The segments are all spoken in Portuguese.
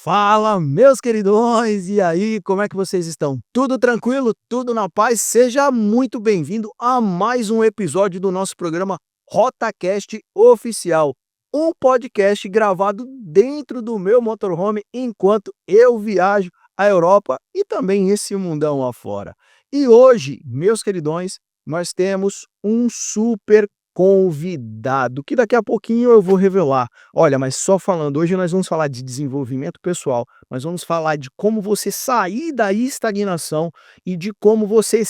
Fala, meus queridões! E aí, como é que vocês estão? Tudo tranquilo? Tudo na paz? Seja muito bem-vindo a mais um episódio do nosso programa RotaCast Oficial, um podcast gravado dentro do meu motorhome enquanto eu viajo à Europa e também esse mundão afora. E hoje, meus queridões, nós temos um super convidado, que daqui a pouquinho eu vou revelar. Olha, mas só falando, hoje nós vamos falar de desenvolvimento pessoal, nós vamos falar de como você sair da estagnação e de como você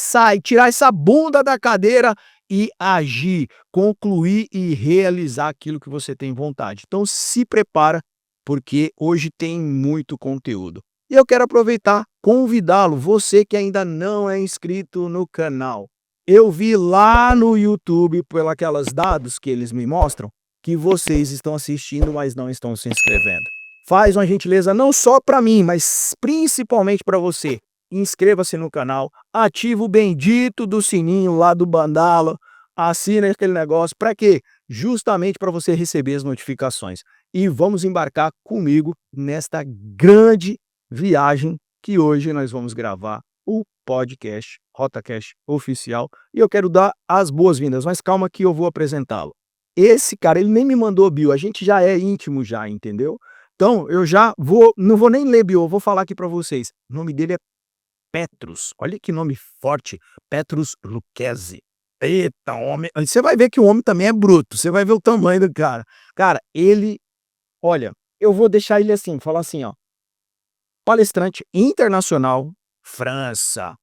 tirar essa bunda da cadeira e agir, concluir e realizar aquilo que você tem vontade. Então se prepara, porque hoje tem muito conteúdo. E eu quero aproveitar, convidá-lo, você que ainda não é inscrito no canal. Eu vi lá no YouTube, pelos dados que eles me mostram, que vocês estão assistindo, mas não estão se inscrevendo. Faz uma gentileza não só para mim, mas principalmente para você. Inscreva-se no canal, ativa o bendito do sininho lá do Bandalo, assina aquele negócio. Para quê? Justamente para você receber as notificações. E vamos embarcar comigo nesta grande viagem que hoje nós vamos gravar o podcast RotaCast Oficial, e eu quero dar as boas-vindas, mas calma que eu vou apresentá-lo. Esse cara, ele nem me mandou bio, a gente já é íntimo já, entendeu? Então, eu já não vou nem ler bio, eu vou falar aqui para vocês. O nome dele é Petrus, olha que nome forte, Petrus Lucchesi. Eita, homem, você vai ver que o homem também é bruto, você vai ver o tamanho do cara. Cara, olha, eu vou deixar ele assim, falar assim, ó, palestrante internacional, França,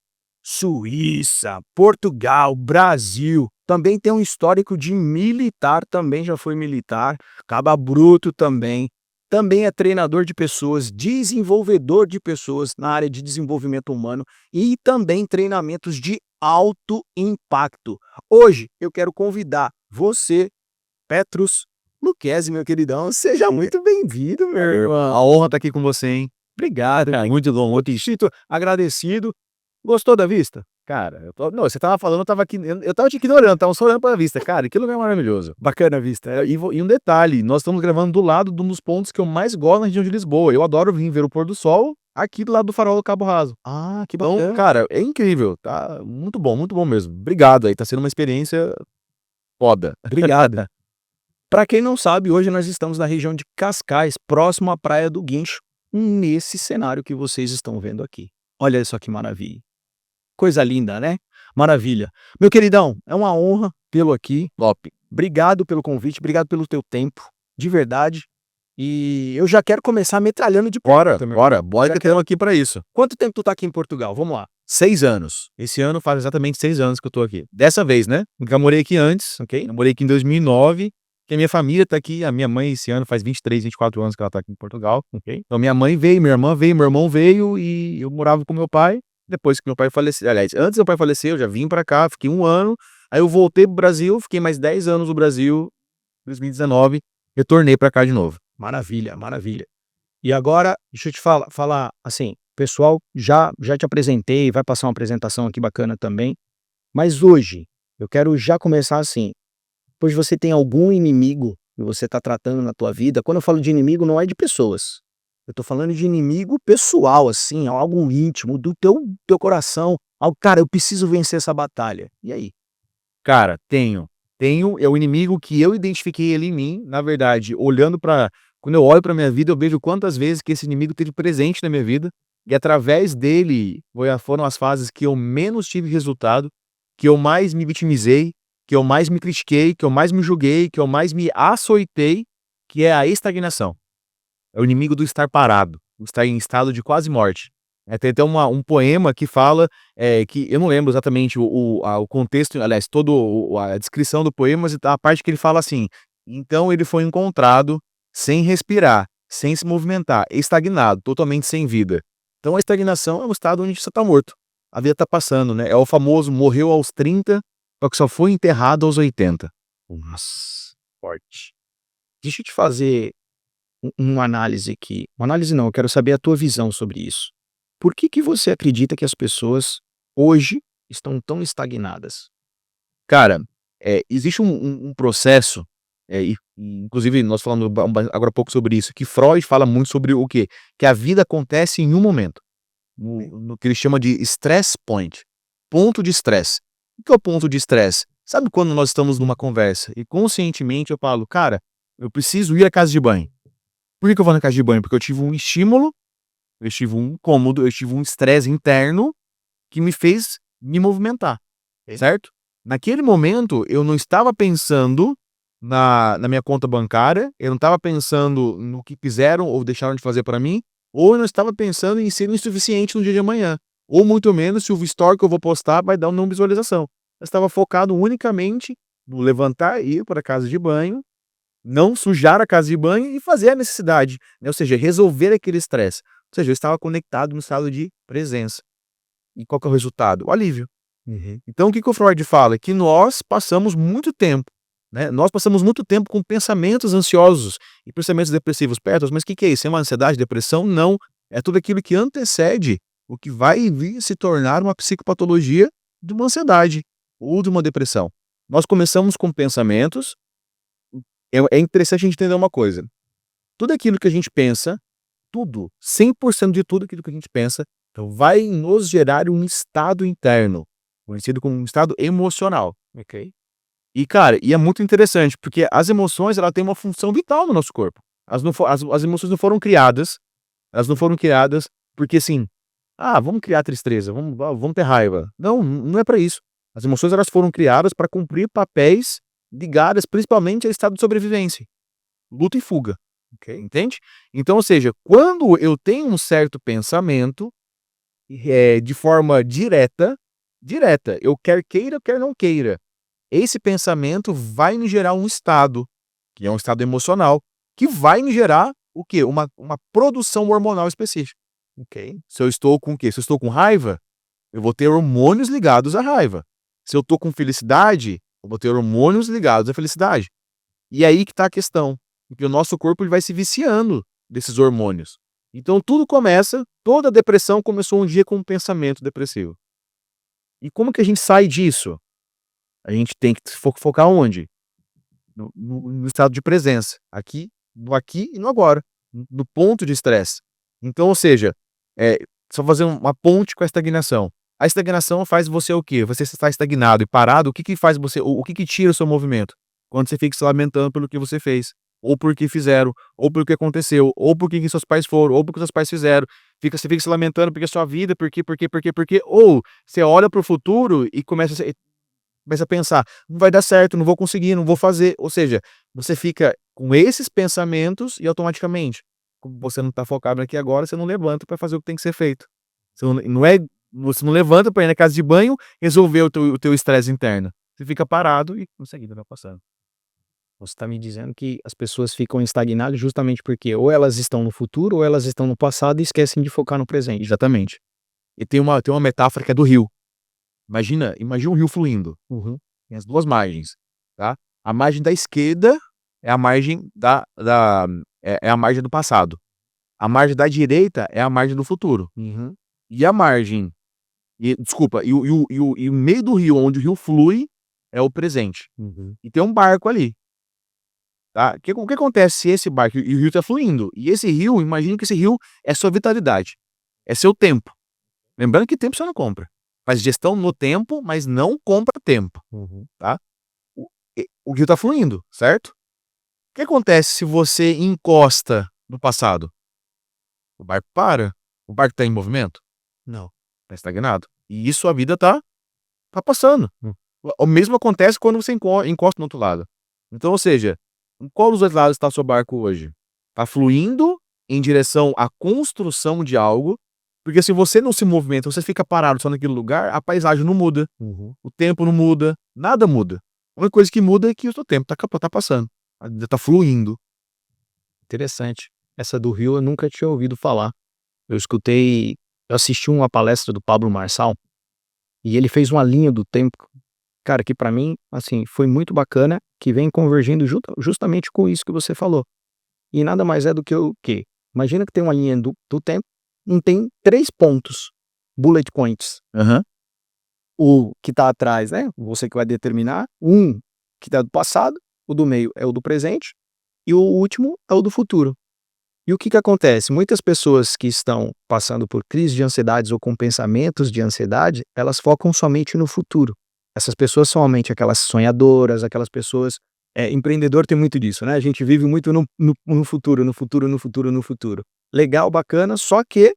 Suíça, Portugal, Brasil, também tem um histórico de militar, também já foi militar, caba bruto também é treinador de pessoas, desenvolvedor de pessoas na área de desenvolvimento humano e também treinamentos de alto impacto. Hoje eu quero convidar você, Petrus Lucchesi, meu queridão, seja muito bem-vindo, meu irmão. A honra tá aqui com você, hein? Obrigado, cara. Muito bom. Muito agradecido. Gostou da vista? Cara, não, você tava falando, eu tava te ignorando, tava só olhando pra vista. Cara, que lugar maravilhoso. Bacana a vista. E um detalhe, nós estamos gravando do lado de um dos pontos que eu mais gosto na região de Lisboa. Eu adoro vir ver o pôr do sol aqui do lado do farol do Cabo Raso. Ah, que bacana. Então, cara, é incrível, tá? Muito bom mesmo. Obrigado aí, tá sendo uma experiência foda. Obrigado. Pra quem não sabe, hoje nós estamos na região de Cascais, próximo à Praia do Guincho, nesse cenário que vocês estão vendo aqui. Olha só que maravilha. Coisa linda, né? Maravilha. Meu queridão, é uma honra tê-lo aqui. Top. Obrigado pelo convite, obrigado pelo teu tempo, de verdade. E eu já quero começar metralhando de Bora Já que temos aqui pra isso. Quanto tempo tu tá aqui em Portugal? Vamos lá. 6 anos. Esse ano faz exatamente 6 anos que eu tô aqui. Dessa vez, né? Nunca morei aqui antes, ok? Eu morei aqui em 2009. Que a minha família tá aqui, a minha mãe esse ano faz 23, 24 anos que ela tá aqui em Portugal, ok? Então minha mãe veio, minha irmã veio, meu irmão veio e eu morava com meu pai. Depois que meu pai faleceu, aliás, antes do meu pai falecer, eu já vim pra cá, fiquei 1 ano. Aí eu voltei pro Brasil, fiquei mais 10 anos no Brasil, 2019, retornei pra cá de novo. Maravilha, maravilha. E agora, deixa eu te falar assim, pessoal, já te apresentei, vai passar uma apresentação aqui bacana também. Mas hoje, eu quero já começar assim. Pois você tem algum inimigo que você está tratando na tua vida. Quando eu falo de inimigo, não é de pessoas. Eu estou falando de inimigo pessoal, assim, algo íntimo, do teu coração. Algo, cara, eu preciso vencer essa batalha. E aí? Cara, tenho. É o inimigo que eu identifiquei ele em mim. Na verdade, quando eu olho pra minha vida, eu vejo quantas vezes que esse inimigo teve presente na minha vida. E através dele, foram as fases que eu menos tive resultado, que eu mais me vitimizei, que eu mais me critiquei, que eu mais me julguei, que eu mais me açoitei, que é a estagnação. É o inimigo do estar parado, estar em estado de quase morte. Tem até um poema que fala, que eu não lembro exatamente o contexto, aliás, toda a descrição do poema, mas a parte que ele fala assim: então ele foi encontrado sem respirar, sem se movimentar, estagnado, totalmente sem vida. Então a estagnação é um estado onde você está morto. a vida tá passando, né? É o famoso morreu aos 30, só que só foi enterrado aos 80. Nossa, forte. Deixa eu te fazer uma análise aqui. Uma análise não, eu quero saber a tua visão sobre isso. Por que que você acredita que as pessoas hoje estão tão estagnadas? Cara, existe um processo, inclusive nós falamos agora há pouco sobre isso, que Freud fala muito sobre o quê? Que a vida acontece em um momento, no que ele chama de stress point, ponto de estresse. O que é o ponto de estresse? Sabe quando nós estamos numa conversa e conscientemente eu falo, cara, eu preciso ir à casa de banho. Por que eu vou na casa de banho? Porque eu tive um estímulo, eu tive um incômodo, eu tive um estresse interno que me fez me movimentar, certo? Naquele momento, eu não estava pensando na minha conta bancária, eu não estava pensando no que fizeram ou deixaram de fazer para mim, ou eu não estava pensando em ser insuficiente no dia de amanhã, ou muito menos se o story que eu vou postar vai dar uma não visualização. Eu estava focado unicamente no levantar, ir para a casa de banho, não sujar a casa de banho e fazer a necessidade, né? Ou seja, resolver aquele estresse. Ou seja, eu estava conectado no estado de presença. E qual que é o resultado? O alívio. Então, o que que o Freud fala? Que nós passamos muito tempo, né? Nós passamos muito tempo com pensamentos ansiosos e pensamentos depressivos perto, mas o que que é isso? É uma ansiedade, depressão? Não. É tudo aquilo que antecede o que vai vir se tornar uma psicopatologia de uma ansiedade ou de uma depressão. Nós começamos com pensamentos. É interessante a gente entender uma coisa. Tudo aquilo que a gente pensa, tudo, 100% de tudo aquilo que a gente pensa, então vai nos gerar um estado interno, conhecido como um estado emocional. Ok. E, cara, é muito interessante, porque as emoções, ela tem uma função vital no nosso corpo. As emoções não foram criadas, elas não foram criadas porque, assim, vamos criar tristeza, vamos ter raiva. Não, não é para isso. As emoções, elas foram criadas para cumprir papéis ligados principalmente ao estado de sobrevivência, luta e fuga. Entende? Então, ou seja, quando eu tenho um certo pensamento, de forma direta, eu quer queira, quer não queira, esse pensamento vai me gerar um estado, que é um estado emocional, que vai me gerar o quê? Uma produção hormonal específica. Ok. Se eu estou com o quê? Se eu estou com raiva, eu vou ter hormônios ligados à raiva. Se eu estou com felicidade, eu vou ter hormônios ligados à felicidade. E aí que está a questão. Porque o nosso corpo ele vai se viciando desses hormônios. Então tudo começa, toda a depressão começou um dia com um pensamento depressivo. E como que a gente sai disso? A gente tem que focar onde? No estado de presença. No aqui e no agora. No ponto de estresse. Então, ou seja, só fazer uma ponte com a estagnação. A estagnação faz você o quê? Você está estagnado e parado, o que que faz você, o que que tira o seu movimento? Quando você fica se lamentando pelo que você fez, ou por que fizeram, ou pelo que aconteceu, ou por que seus pais foram, ou por que seus pais fizeram. Você fica se lamentando porque a sua vida, porque, ou você olha para o futuro e começa a pensar, não vai dar certo, não vou conseguir, não vou fazer. Ou seja, você fica com esses pensamentos e automaticamente, como você não está focado aqui agora, você não levanta para fazer o que tem que ser feito. Você não levanta para ir na casa de banho resolver o teu estresse interno. Você fica parado e em seguida vai passando. Você está me dizendo que as pessoas ficam estagnadas justamente porque ou elas estão no futuro ou elas estão no passado e esquecem de focar no presente. Exatamente. E tem uma metáfora que é do rio. Imagina um rio fluindo. Tem as duas margens, tá? A margem da esquerda é a margem é a margem do passado. A margem da direita é a margem do futuro. E a margem desculpa, e o meio do rio, onde o rio flui, é o presente. E tem um barco ali, tá? O que acontece se esse barco e o rio tá fluindo? E esse rio, imagina que esse rio é sua vitalidade, é seu tempo. Lembrando que tempo você não compra. Faz gestão no tempo, mas não compra tempo, tá? O rio tá fluindo, certo? O que acontece se você encosta no passado? O barco para. O barco tá em movimento? Não. Tá estagnado. E isso a vida tá passando. O mesmo acontece quando você encosta no outro lado. Então, ou seja, em qual dos dois lados está o seu barco hoje? Tá fluindo em direção à construção de algo, porque se você não se movimenta, você fica parado só naquele lugar, a paisagem não muda, o tempo não muda, nada muda. A única coisa que muda é que o seu tempo tá passando, a vida tá fluindo. Interessante. Essa do Rio eu nunca tinha ouvido falar. Eu assisti uma palestra do Pablo Marçal, E ele fez uma linha do tempo, cara, que pra mim, assim, foi muito bacana, que vem convergindo justamente com isso que você falou. E nada mais é do que o quê? Imagina que tem uma linha do tempo, tem 3 pontos, bullet points. Aham. O que tá atrás, né, você que vai determinar, um que tá do passado, o do meio é o do presente, e o último é o do futuro. E o que acontece? Muitas pessoas que estão passando por crise de ansiedades ou com pensamentos de ansiedade, elas focam somente no futuro. Essas pessoas são somente aquelas sonhadoras, aquelas pessoas empreendedor tem muito disso, né, a gente vive muito no futuro, no futuro, no futuro, no futuro. Legal, bacana, só que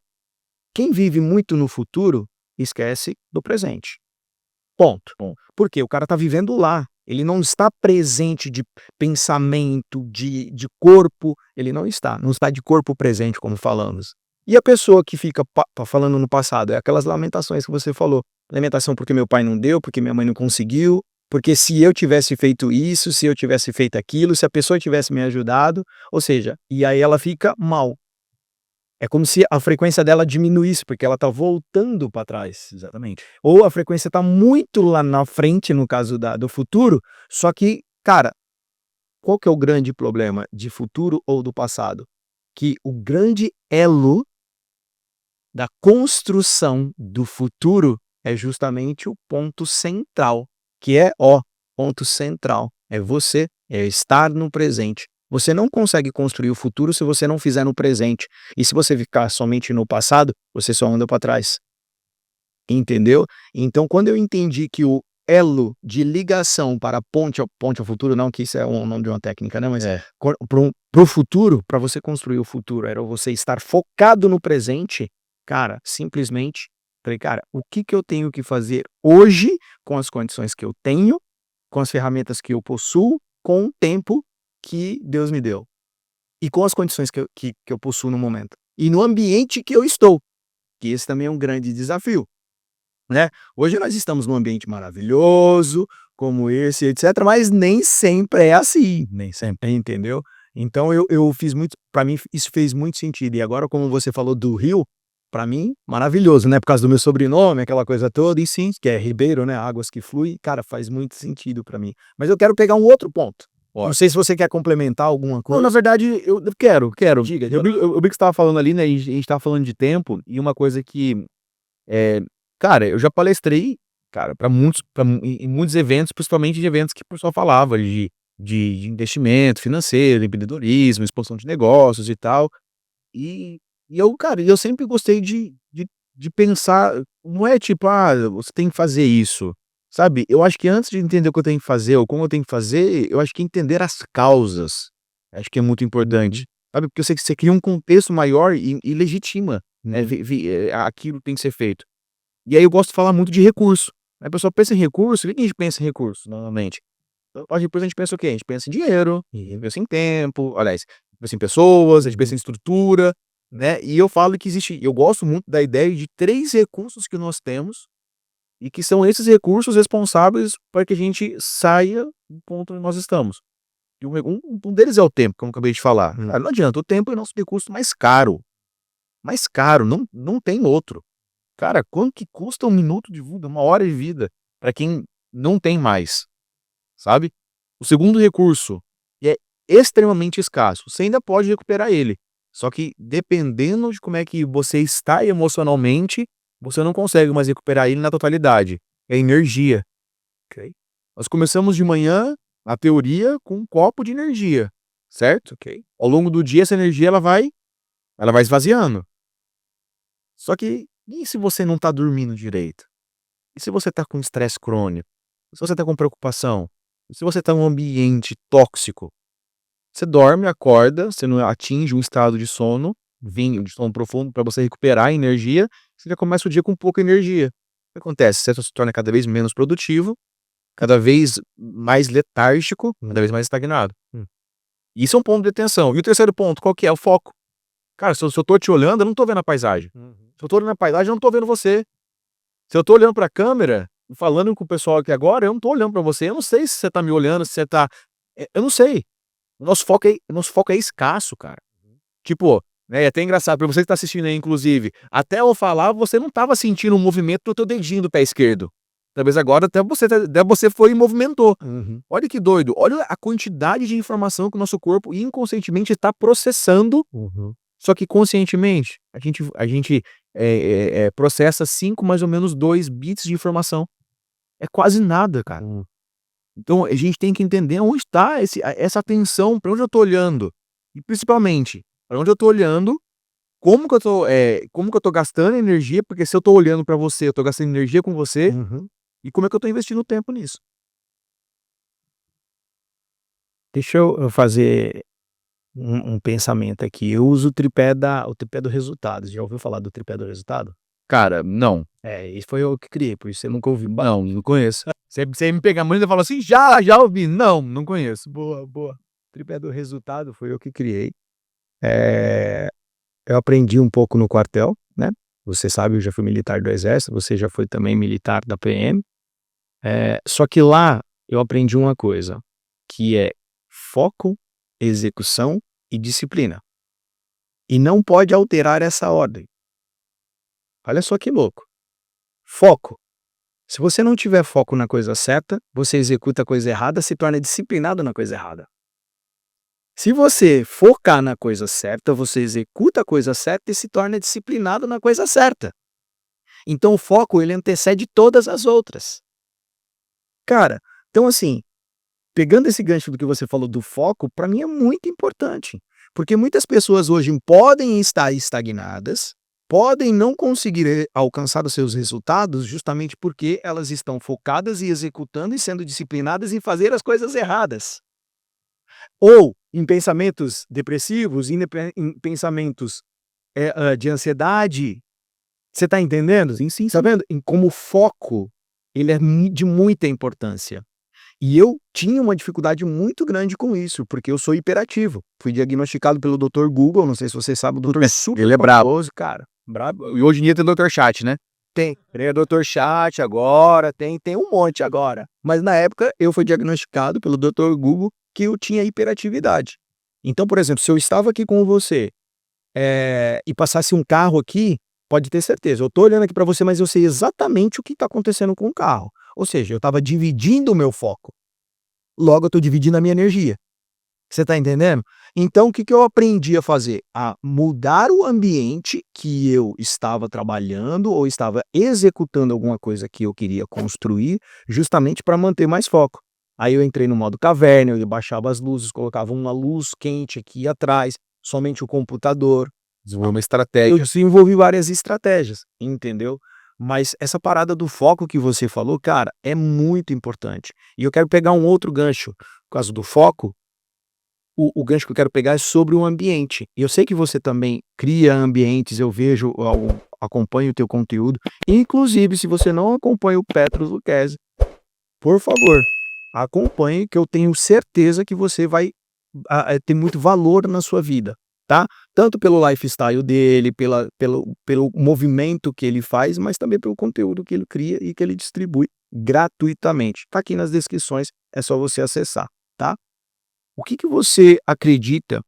quem vive muito no futuro, esquece do presente. Ponto. Bom. Porque o cara tá vivendo lá, ele não está presente de pensamento, de corpo, ele não está de corpo presente, como falamos. E a pessoa que fica falando no passado, é aquelas lamentações que você falou, lamentação porque meu pai não deu, porque minha mãe não conseguiu, porque se eu tivesse feito isso, se eu tivesse feito aquilo, se a pessoa tivesse me ajudado, ou seja, e aí ela fica mal. É como se a frequência dela diminuísse, porque ela tá voltando para trás. Exatamente. Ou a frequência tá muito lá na frente, no caso do futuro, só que, cara, qual que é o grande problema de futuro ou do passado? Que o grande elo da construção do futuro é justamente o ponto central, que é, ponto central, é você, é estar no presente. Você não consegue construir o futuro se você não fizer no presente. E se você ficar somente no passado, você só anda para trás. Entendeu? Então, quando eu entendi que o elo de ligação para ponte ao futuro, não que isso é o nome de uma técnica, né? Mas pro futuro, para você construir o futuro, era você estar focado no presente, cara, simplesmente, falei, cara, o que eu tenho que fazer hoje com as condições que eu tenho, com as ferramentas que eu possuo, com o tempo que Deus me deu. E com as condições que eu possuo no momento. E no ambiente que eu estou. Que esse também é um grande desafio, né? Hoje nós estamos num ambiente maravilhoso, como esse, etc, mas nem sempre é assim. Nem sempre. Entendeu? Então eu fiz muito, para mim isso fez muito sentido. E agora, como você falou do Rio, para mim, maravilhoso, né? Por causa do meu sobrenome, aquela coisa toda, e sim, que é Ribeiro, né? Águas que fluem, cara, faz muito sentido para mim. Mas eu quero pegar um outro ponto. Não sei se você quer complementar alguma coisa. Não, na verdade, eu quero. Diga. Eu vi que você estava falando ali, né, a gente estava falando de tempo, e uma coisa que, cara, eu já palestrei, cara, em muitos eventos, principalmente de eventos que o pessoal falava de investimento financeiro, empreendedorismo, expansão de negócios e tal. E eu, cara, eu sempre gostei de pensar, não é tipo, você tem que fazer isso, sabe? Eu acho que antes de entender o que eu tenho que fazer ou como eu tenho que fazer, eu acho que entender as causas, acho que é muito importante, sabe? Porque eu sei que você cria um contexto maior e legitima, né, aquilo que tem que ser feito. E aí eu gosto de falar muito de recurso. Aí a pessoa pensa em recurso, o que a gente pensa em recurso, normalmente? Então, depois a gente pensa o quê? A gente pensa em dinheiro, a gente pensa em tempo, aliás, pensa em pessoas, a gente pensa em estrutura, né? E eu falo que eu gosto muito da ideia de 3 recursos que nós temos e que são esses recursos responsáveis para que a gente saia do ponto onde nós estamos. E um deles é o tempo, como eu acabei de falar. Cara, não adianta, o tempo é o nosso recurso mais caro. Mais caro, não tem outro. Cara, quanto que custa 1 minuto de vida, 1 hora de vida, para quem não tem mais, sabe? O segundo recurso é extremamente escasso, você ainda pode recuperar ele, só que dependendo de como é que você está emocionalmente, você não consegue mais recuperar ele na totalidade, é energia, ok? Nós começamos de manhã, na teoria, com um copo de energia, certo? Ok. Ao longo do dia, essa energia ela vai esvaziando. Só que, e se você não está dormindo direito? E se você está com estresse crônico? E se você está com preocupação? E se você está em um ambiente tóxico? Você dorme, acorda, você não atinge um estado de sono profundo para você recuperar a energia, você já começa o dia com pouca energia. O que acontece? Você se torna cada vez menos produtivo, cada vez mais letárgico, cada vez mais estagnado. Isso é um ponto de atenção. E o terceiro ponto, qual que é? O foco. Cara, se eu tô te olhando, eu não tô vendo a paisagem. Se eu tô olhando a paisagem, eu não tô vendo você. Se eu tô olhando pra câmera, falando com o pessoal aqui agora, eu não tô olhando pra você. Eu não sei se você tá me olhando, se você tá... Eu não sei. O nosso foco é escasso, cara. Tipo, né, é até engraçado, pra você que tá assistindo aí inclusive, até eu falar você não estava sentindo o movimento do teu dedinho do pé esquerdo. Talvez agora até você foi e movimentou. Uhum. Olha que doido, olha a quantidade de informação que o nosso corpo inconscientemente está processando, Uhum. só que conscientemente, a gente processa 5 mais ou menos 2 bits de informação. É quase nada, cara. Hum. Então a gente tem que entender onde está essa atenção, para onde eu tô olhando. E principalmente, para onde eu tô olhando, como que eu tô gastando energia, porque se eu tô olhando para você, eu tô gastando energia com você, Uhum. e como é que eu tô investindo tempo nisso. Deixa eu fazer um pensamento aqui. Eu uso o tripé do resultado. Já ouviu falar do tripé do resultado? Cara, não. É, esse foi eu que criei, por isso você nunca ouviu. Não conheço. Você me pega a mão e fala assim: "Já ouvi". Não conheço. Boa, boa. Tripé do resultado foi eu que criei. Eh, eu aprendi um pouco no quartel, né. Você sabe, eu já fui militar do exército, você já foi também militar da PM. Só que lá eu aprendi uma coisa, que é foco, execução e disciplina. E não pode alterar essa ordem. Olha só que louco. Foco. Se você não tiver foco na coisa certa, você executa a coisa errada, se torna disciplinado na coisa errada. Se você focar na coisa certa, você executa a coisa certa e se torna disciplinado na coisa certa. Então o foco ele antecede todas as outras. Cara, então assim, pegando esse gancho do que você falou do foco, para mim é muito importante, porque muitas pessoas hoje podem estar estagnadas, podem não conseguir alcançar os seus resultados justamente porque elas estão focadas e executando e sendo disciplinadas em fazer as coisas erradas. Ou em pensamentos depressivos, em pensamentos de ansiedade. Você está entendendo? Sim. Tá vendo? Em como o foco ele é de muita importância. E eu tinha uma dificuldade muito grande com isso, porque eu sou hiperativo. Fui diagnosticado pelo Dr. Google, não sei se você sabe, o doutor é super Ele é brabo. famoso, cara. Brabo. E hoje em dia tem Dr. Chat, né? Tem Dr. Chat agora, tem um monte agora. Mas na época eu fui diagnosticado pelo Dr. Google que eu tinha hiperatividade. Então, por exemplo, se eu estava aqui com você e passasse um carro aqui, pode ter certeza, eu estou olhando aqui para você, mas eu sei exatamente o que está acontecendo com o carro. Ou seja, eu estava dividindo o meu foco. Logo, eu estou dividindo a minha energia. Você está entendendo? Então, o que eu aprendi a fazer? A mudar o ambiente que eu estava trabalhando ou estava executando alguma coisa que eu queria construir, justamente para manter mais foco. Aí eu entrei no modo caverna, eu baixava as luzes, colocava uma luz quente aqui atrás, somente o computador. Desenvolver uma estratégia. Eu desenvolvi várias estratégias, entendeu? Mas essa parada do foco que você falou, cara, é muito importante. E eu quero pegar um outro gancho, por causa do foco. O gancho que eu quero pegar é sobre o ambiente. E eu sei que você também cria ambientes, eu vejo, acompanho o teu conteúdo. Inclusive, se você não acompanha o Petros Lucchesi, por favor, acompanhe, que eu tenho certeza que você vai ter muito valor na sua vida, tá? Tanto pelo lifestyle dele, pelo movimento que ele faz, mas também pelo conteúdo que ele cria e que ele distribui gratuitamente. Tá aqui nas descrições, é só você acessar, tá? O que você acredita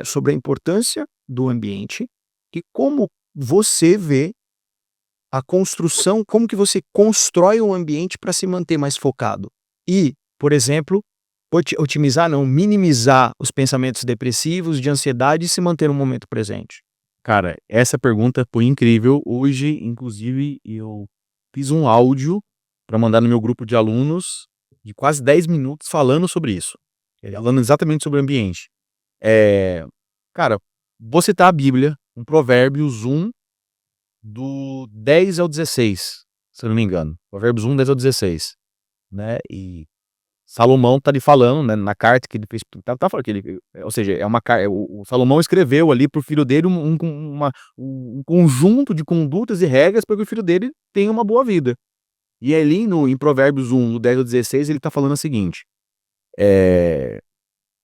sobre a importância do ambiente e como você vê a construção, como que você constrói um ambiente para se manter mais focado? E, por exemplo, otimizar, não, minimizar os pensamentos depressivos, de ansiedade e se manter no momento presente. Cara, essa pergunta foi incrível. Hoje, inclusive, eu fiz um áudio para mandar no meu grupo de alunos de quase 10 minutos falando sobre isso. Falando exatamente sobre o ambiente. Cara, vou citar a Bíblia, um Provérbios 1, do 10 ao 16, se eu não me engano. Provérbios 1, 10 ao 16, né? E Salomão tá ali falando, né, na carta que ele fez, tá falando que ele, ou seja, o Salomão escreveu ali pro filho dele um conjunto de condutas e regras para que o filho dele tenha uma boa vida. E ali em Provérbios 1, do 10 ao 16, ele tá falando o seguinte,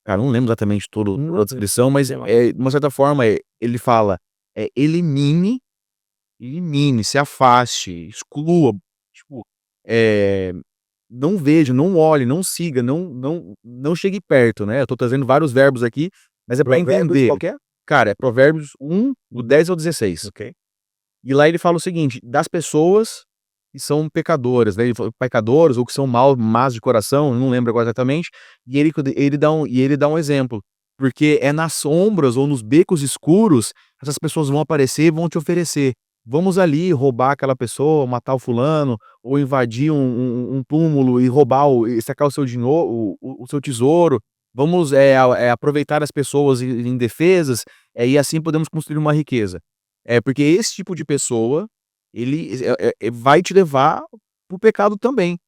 cara, não lembro exatamente toda a descrição, mas de uma certa forma ele fala, elimine, se afaste, exclua, tipo, não veja, não olhe, não siga, não chegue perto, né? Eu tô trazendo vários verbos aqui, mas é para Provérbios entender. qualquer? Cara, é Provérbios 1, do 10 ao 16. Ok. E lá ele fala o seguinte, das pessoas que são pecadoras, né? Ele fala pecadoras ou que são más de coração, não lembro agora exatamente, e ele dá um exemplo, porque é nas sombras ou nos becos escuros, essas pessoas vão aparecer e vão te oferecer. Vamos ali roubar aquela pessoa, matar o fulano, ou invadir um túmulo e roubar e sacar o seu dinheiro, o seu tesouro. Vamos aproveitar as pessoas indefesas, e assim podemos construir uma riqueza. Porque esse tipo de pessoa, ele vai te levar pro pecado também.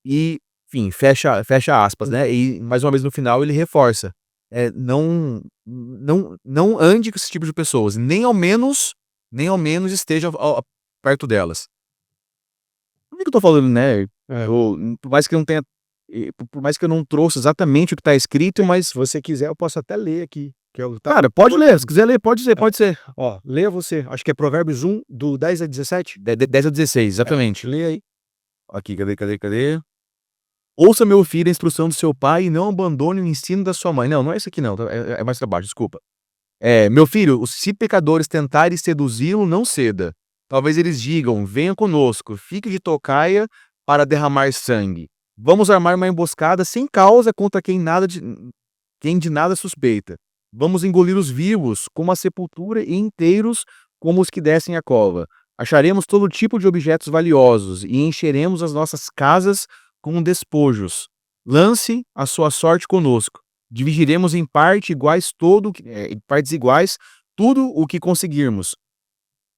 E, enfim, fecha aspas, né, e mais uma vez no final ele reforça, não ande com esse tipo de pessoas, nem ao menos esteja perto delas. Por que eu tô falando, né, por mais que eu não tenha, por mais que eu não trouxe exatamente o que tá escrito, mas Se você quiser, eu posso até ler aqui. Que eu cara, pode ler, se quiser ler, pode ser. Ó, leia você. Acho que é Provérbios 1, do 10 a 17. 10 a 16, exatamente. Lê aí. Aqui, cadê? Ouça, meu filho, a instrução do seu pai e não abandone o ensino da sua mãe. Não, não é isso aqui não, é mais pra baixo, desculpa. Meu filho, se pecadores tentarem seduzi-lo, não ceda. Talvez eles digam, venha conosco, fique de tocaia para derramar sangue. Vamos armar uma emboscada sem causa contra quem de nada suspeita. Vamos engolir os vivos como a sepultura e inteiros como os que descem a cova. Acharemos todo tipo de objetos valiosos e encheremos as nossas casas com despojos. Lance a sua sorte conosco. Dividiremos em partes iguais tudo o que conseguirmos.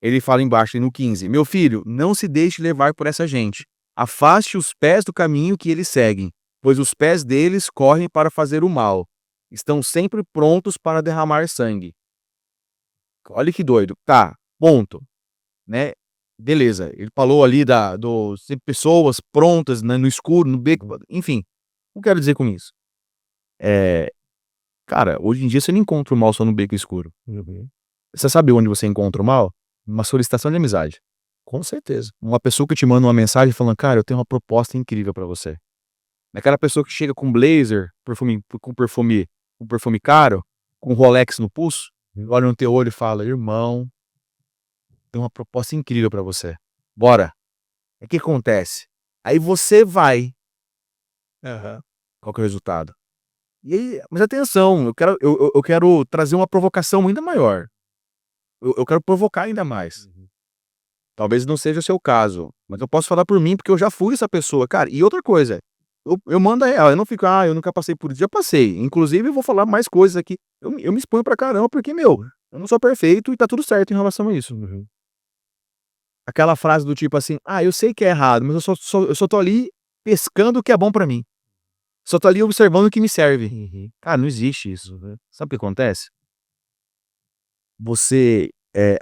Ele fala embaixo, no 15, meu filho, não se deixe levar por essa gente. Afaste os pés do caminho que eles seguem, pois os pés deles correm para fazer o mal. Estão sempre prontos para derramar sangue. Olha que doido. Tá, ponto. Né? Beleza, ele falou ali sempre pessoas prontas, né, no escuro, no beco, enfim. O que eu quero dizer com isso? Cara, hoje em dia você não encontra o mal só no beco escuro. Você sabe onde você encontra o mal? Uma solicitação de amizade. Com certeza. Uma pessoa que te manda uma mensagem falando, cara, eu tenho uma proposta incrível pra você. Aquela pessoa que chega com blazer, com perfume caro, com Rolex no pulso, olha no teu olho e fala, irmão, tem uma proposta incrível pra você. Bora. O que acontece? Aí você vai. Qual que é o resultado? E aí, mas atenção, eu quero trazer uma provocação ainda maior. Eu quero provocar ainda mais. Talvez não seja o seu caso, mas eu posso falar por mim, porque eu já fui essa pessoa. Cara, e outra coisa, eu mando a real, eu não fico, eu nunca passei por isso. Já passei. Inclusive, eu vou falar mais coisas aqui. Eu me exponho pra caramba, porque, eu não sou perfeito e tá tudo certo em relação a isso. Aquela frase do tipo assim, eu sei que é errado, mas eu só tô ali pescando o que é bom pra mim. Só tô ali observando o que me serve. Cara, não existe isso. Sabe o que acontece?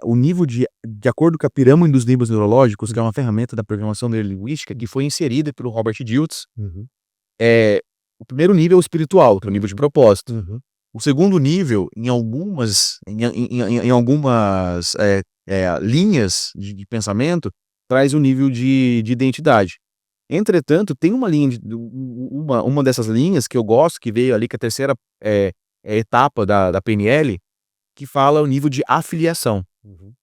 O nível de acordo com a pirâmide dos níveis neurológicos, que é uma ferramenta da programação neurolinguística, que foi inserida pelo Robert Dilts, o primeiro nível é o espiritual, que é o nível de propósito. O segundo nível, em algumas linhas de pensamento, traz o nível de identidade. Entretanto, tem uma dessas linhas que eu gosto, que veio ali com a terceira etapa da PNL, que fala o nível de afiliação.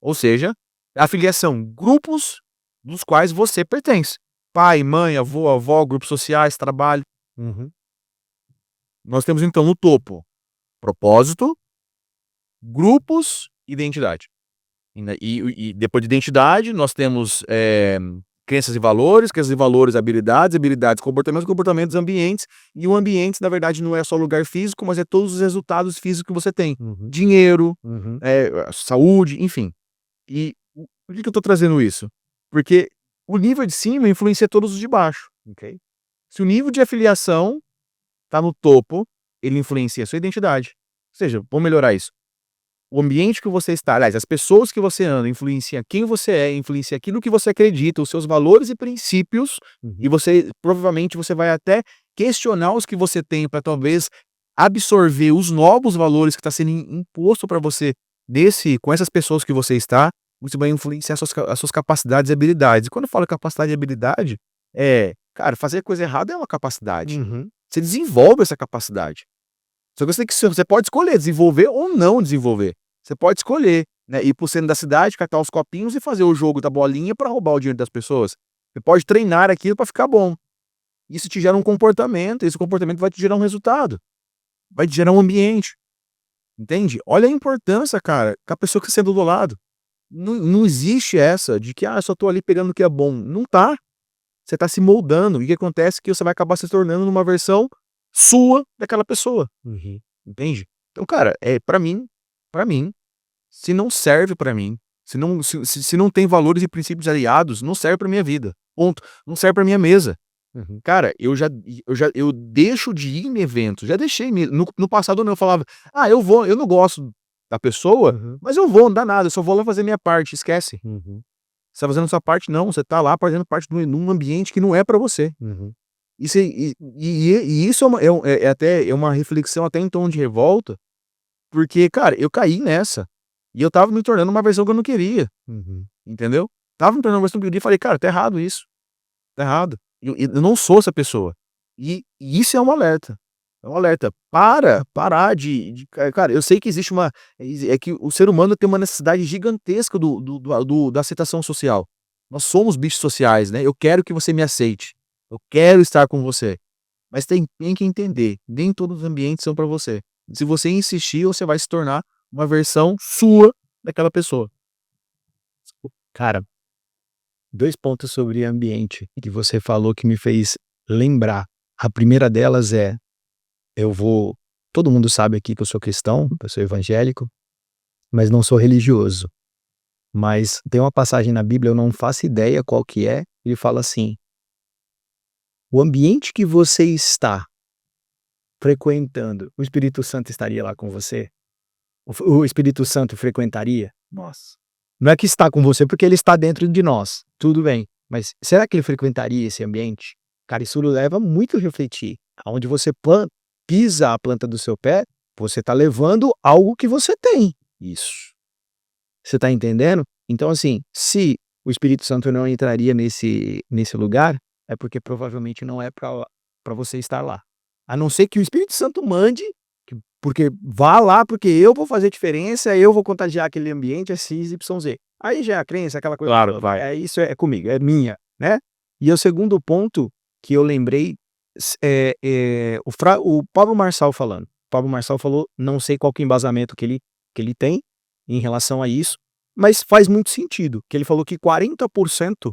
Ou seja, afiliação, grupos dos quais você pertence. Pai, mãe, avó, grupos sociais, trabalho. Nós temos então no topo, propósito, grupos, identidade. E depois de identidade, nós temos crenças e valores, habilidades, comportamentos, ambientes. E o ambiente, na verdade, não é só lugar físico, mas é todos os resultados físicos que você tem. Dinheiro, saúde, enfim. E por que eu tô trazendo isso? Porque o nível de cima influencia todos os de baixo. Se o nível de afiliação tá no topo, ele influencia a sua identidade. Ou seja, vamos melhorar isso. O ambiente que você está, aliás, as pessoas que você anda, influenciam quem você é, influencia aquilo que você acredita, os seus valores e princípios, e provavelmente você vai até questionar os que você tem para talvez absorver os novos valores que está sendo imposto para você com essas pessoas que você está, você vai influenciar as suas capacidades e habilidades. E quando eu falo capacidade e habilidade, cara, fazer coisa errada é uma capacidade. Você desenvolve essa capacidade. Só que você pode escolher desenvolver ou não desenvolver. Você pode escolher, né, ir pro centro da cidade, catar os copinhos e fazer o jogo da bolinha para roubar o dinheiro das pessoas. Você pode treinar aquilo para ficar bom. Isso te gera um comportamento, esse comportamento vai te gerar um resultado. Vai te gerar um ambiente. Entende? Olha a importância, cara, com a pessoa que você senta do lado. Não existe essa de que, eu só tô ali pegando o que é bom. Não tá. Você tá se moldando. E o que acontece é que você vai acabar se tornando numa versão sua daquela pessoa. Entende? Então, cara, pra mim, se não serve pra mim, se não tem valores e princípios aliados, não serve pra minha vida. Ponto. Não serve pra minha mesa. Cara, eu deixo de ir em eventos, já deixei no passado não, eu falava, eu não gosto da pessoa, mas eu vou, não dá nada, eu só vou lá fazer minha parte, esquece. Você tá fazendo sua parte, não, você tá lá fazendo parte de um ambiente que não é pra você. Isso, e isso é uma reflexão até em tom de revolta, porque, cara, eu caí nessa, e eu tava me tornando uma versão que eu não queria, entendeu? Tava me tornando uma versão que eu queria e falei, cara, tá errado isso, tá errado. Eu não sou essa pessoa. E isso é um alerta. É um alerta. Parar cara, eu sei que existe é que o ser humano tem uma necessidade gigantesca da aceitação social. Nós somos bichos sociais, né? Eu quero que você me aceite. Eu quero estar com você. Mas tem que entender, nem todos os ambientes são para você. Se você insistir, você vai se tornar uma versão sua daquela pessoa. Cara, 2 pontos sobre ambiente que você falou que me fez lembrar. A primeira delas é, todo mundo sabe aqui que eu sou cristão, eu sou evangélico, mas não sou religioso. Mas tem uma passagem na Bíblia, eu não faço ideia qual que é, ele fala assim: o ambiente que você está frequentando, o Espírito Santo estaria lá com você? O Espírito Santo frequentaria? Nossa. Não é que está com você porque ele está dentro de nós, tudo bem. Mas será que ele frequentaria esse ambiente? Cara, isso leva muito a refletir. Aonde você pisa a planta do seu pé, você está levando algo que você tem. Isso. Você está entendendo? Então, assim, se o Espírito Santo não entraria nesse lugar, é porque provavelmente não é para você estar lá. A não ser que o Espírito Santo mande, porque vá lá, porque eu vou fazer diferença, eu vou contagiar aquele ambiente, é XYZ. Aí já é a crença, aquela coisa. Claro, vai. Isso é comigo, é minha, né? E o segundo ponto que eu lembrei o Pablo Marçal falando. O Pablo Marçal falou, não sei qual que é o embasamento que ele tem em relação a isso, mas faz muito sentido, que ele falou que 40%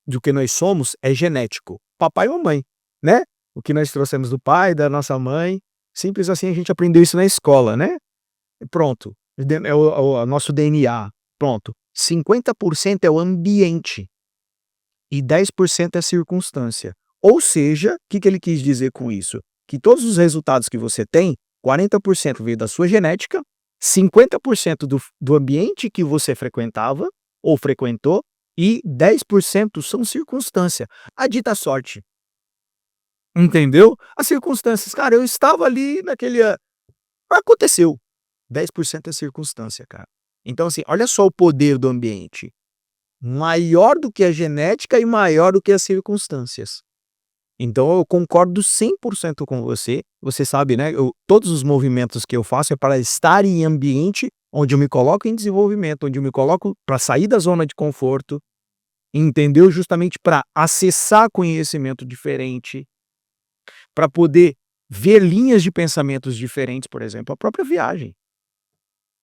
do que nós somos é genético, papai e mamãe, né? O que nós trouxemos do pai, da nossa mãe, simples assim, a gente aprendeu isso na escola, né? Pronto, é o nosso DNA, pronto. 50% é o ambiente e 10% é circunstância. Ou seja, o que ele quis dizer com isso? Que todos os resultados que você tem, 40% veio da sua genética, 50% do ambiente que você frequentava ou frequentou e 10% são circunstância. A dita sorte. Entendeu? As circunstâncias, cara, eu estava ali naquele... Aconteceu. 10% é circunstância, cara. Então, assim, olha só o poder do ambiente. Maior do que a genética e maior do que as circunstâncias. Então, eu concordo 100% com você. Você sabe, né? Todos os movimentos que eu faço é para estar em ambiente onde eu me coloco em desenvolvimento, onde eu me coloco para sair da zona de conforto, entendeu? Justamente para acessar conhecimento diferente, para poder ver linhas de pensamentos diferentes, por exemplo, a própria viagem.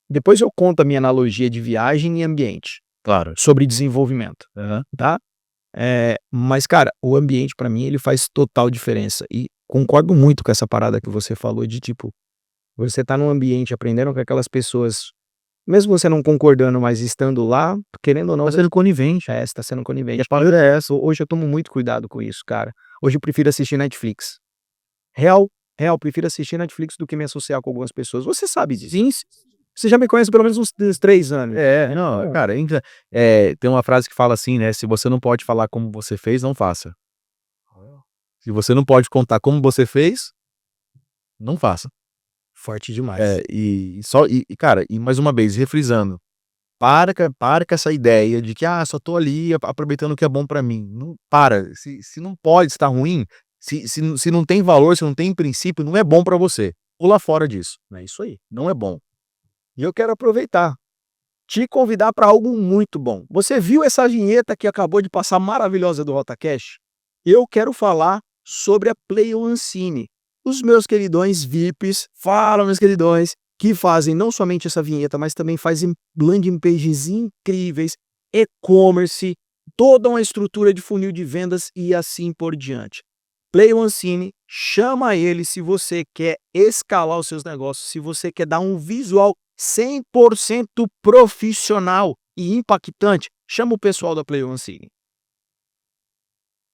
Depois eu conto a minha analogia de viagem e ambiente. Claro. Sobre desenvolvimento, tá? Mas, cara, o ambiente pra mim, ele faz total diferença. E concordo muito com essa parada que você falou de, tipo, você tá num ambiente aprendendo com aquelas pessoas, mesmo você não concordando, mas estando lá, querendo ou não... Tá sendo conivente. Você tá sendo conivente. E a palavra é essa. Hoje eu tomo muito cuidado com isso, cara. Hoje eu prefiro assistir Netflix. Real, prefiro assistir Netflix do que me associar com algumas pessoas. Você sabe disso. Sim. Você já me conhece pelo menos uns 3 anos. Não, cara, tem uma frase que fala assim, né? Se você não pode falar como você fez, não faça. Se você não pode contar como você fez, não faça. Forte demais. Cara, mais uma vez, refrisando, para com essa ideia de que, só tô ali aproveitando o que é bom pra mim. Não, se não pode estar ruim, se não tem valor, se não tem princípio, não é bom pra você. pula fora disso. É isso aí. Não é bom. E eu quero aproveitar, te convidar para algo muito bom. Você viu essa vinheta que acabou de passar maravilhosa do RotaCast? Eu quero falar sobre a Play Cine. Os meus queridões VIPs, fala meus queridões, que fazem não somente essa vinheta, mas também fazem landing pages incríveis, e-commerce, toda uma estrutura de funil de vendas e assim por diante. Play Cine, chama ele se você quer escalar os seus negócios, se você quer dar um visual 100% profissional e impactante, chama o pessoal da Play Cine.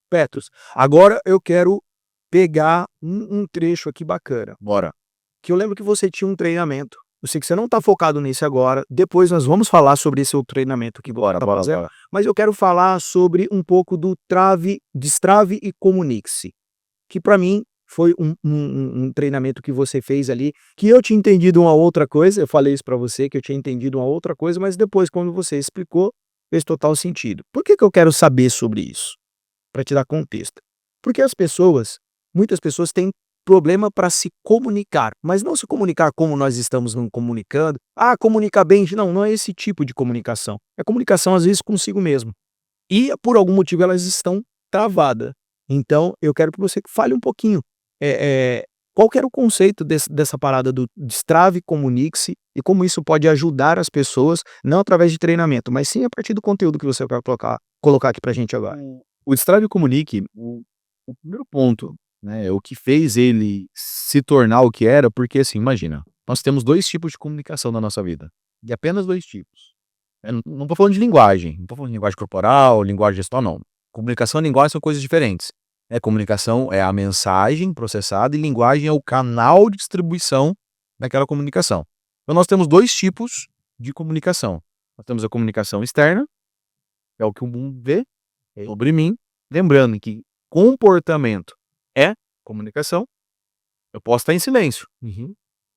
Petros, agora eu quero pegar um trecho aqui bacana. Bora. Que eu lembro que você tinha um treinamento. Eu sei que você não está focado nisso agora. Depois nós vamos falar sobre esse outro treinamento que você está fazendo. Mas eu quero falar sobre um pouco do Destrave e Comunique-se. Que para mim foi um treinamento que você fez ali, que eu tinha entendido uma outra coisa. Eu falei isso para você, que eu tinha entendido uma outra coisa, mas depois, quando você explicou, fez total sentido. Por que eu quero saber sobre isso? Para te dar contexto. Porque muitas pessoas têm problema para se comunicar, mas não se comunicar como nós estamos nos comunicando. Comunicar bem. Não é esse tipo de comunicação. É comunicação, às vezes, consigo mesmo. E, por algum motivo, elas estão travadas. Então, eu quero que você fale um pouquinho. Qual que era o conceito dessa parada do Destrave, Comunique-se e como isso pode ajudar as pessoas, não através de treinamento, mas sim a partir do conteúdo que você quer colocar aqui pra gente agora. O Destrave e Comunique, o primeiro ponto, né, o que fez ele se tornar o que era, porque assim, imagina, nós temos 2 tipos de comunicação na nossa vida, e apenas 2 tipos. Eu não tô falando de linguagem, não tô falando de linguagem corporal, linguagem gestual, não. Comunicação e linguagem são coisas diferentes. Comunicação é a mensagem processada e linguagem é o canal de distribuição daquela comunicação. Então nós temos 2 tipos de comunicação. Nós temos a comunicação externa, que é o que o mundo vê sobre mim, lembrando que comportamento é comunicação. Eu posso estar em silêncio,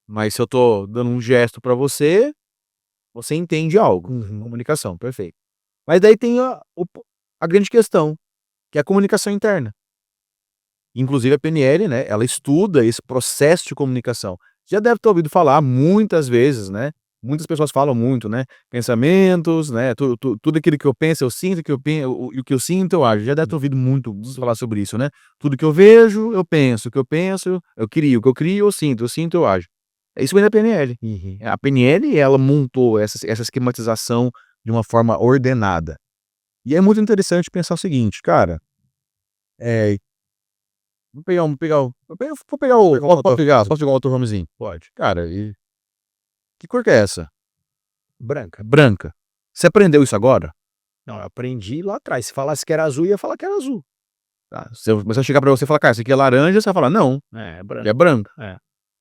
mas se eu tô dando um gesto para você, você entende algo. Comunicação, perfeito. Mas daí tem a grande questão, que é a comunicação interna. Inclusive a PNL, né, ela estuda esse processo de comunicação. Já deve ter ouvido falar muitas vezes, né? Muitas pessoas falam muito, né? Pensamentos, né? Tudo aquilo que eu penso, eu sinto, e o que eu sinto, eu acho. Já deve ter ouvido muito falar sobre isso, né? Tudo que eu vejo, eu penso. O que eu penso, eu crio. O que eu crio, eu sinto, eu ajo. Isso vem da PNL. A PNL, ela montou essa esquematização de uma forma ordenada. E é muito interessante pensar o seguinte, cara. Vou pegar posso pegar o outro nomezinho? Pode. Cara, que cor que é essa? Branca. Branca. Você aprendeu isso agora? Não, eu aprendi lá atrás. Se falasse que era azul, ia falar que era azul. Tá. Se eu chegar pra você e falar, cara, isso aqui é laranja, você vai falar, não, É branco. ele é branco.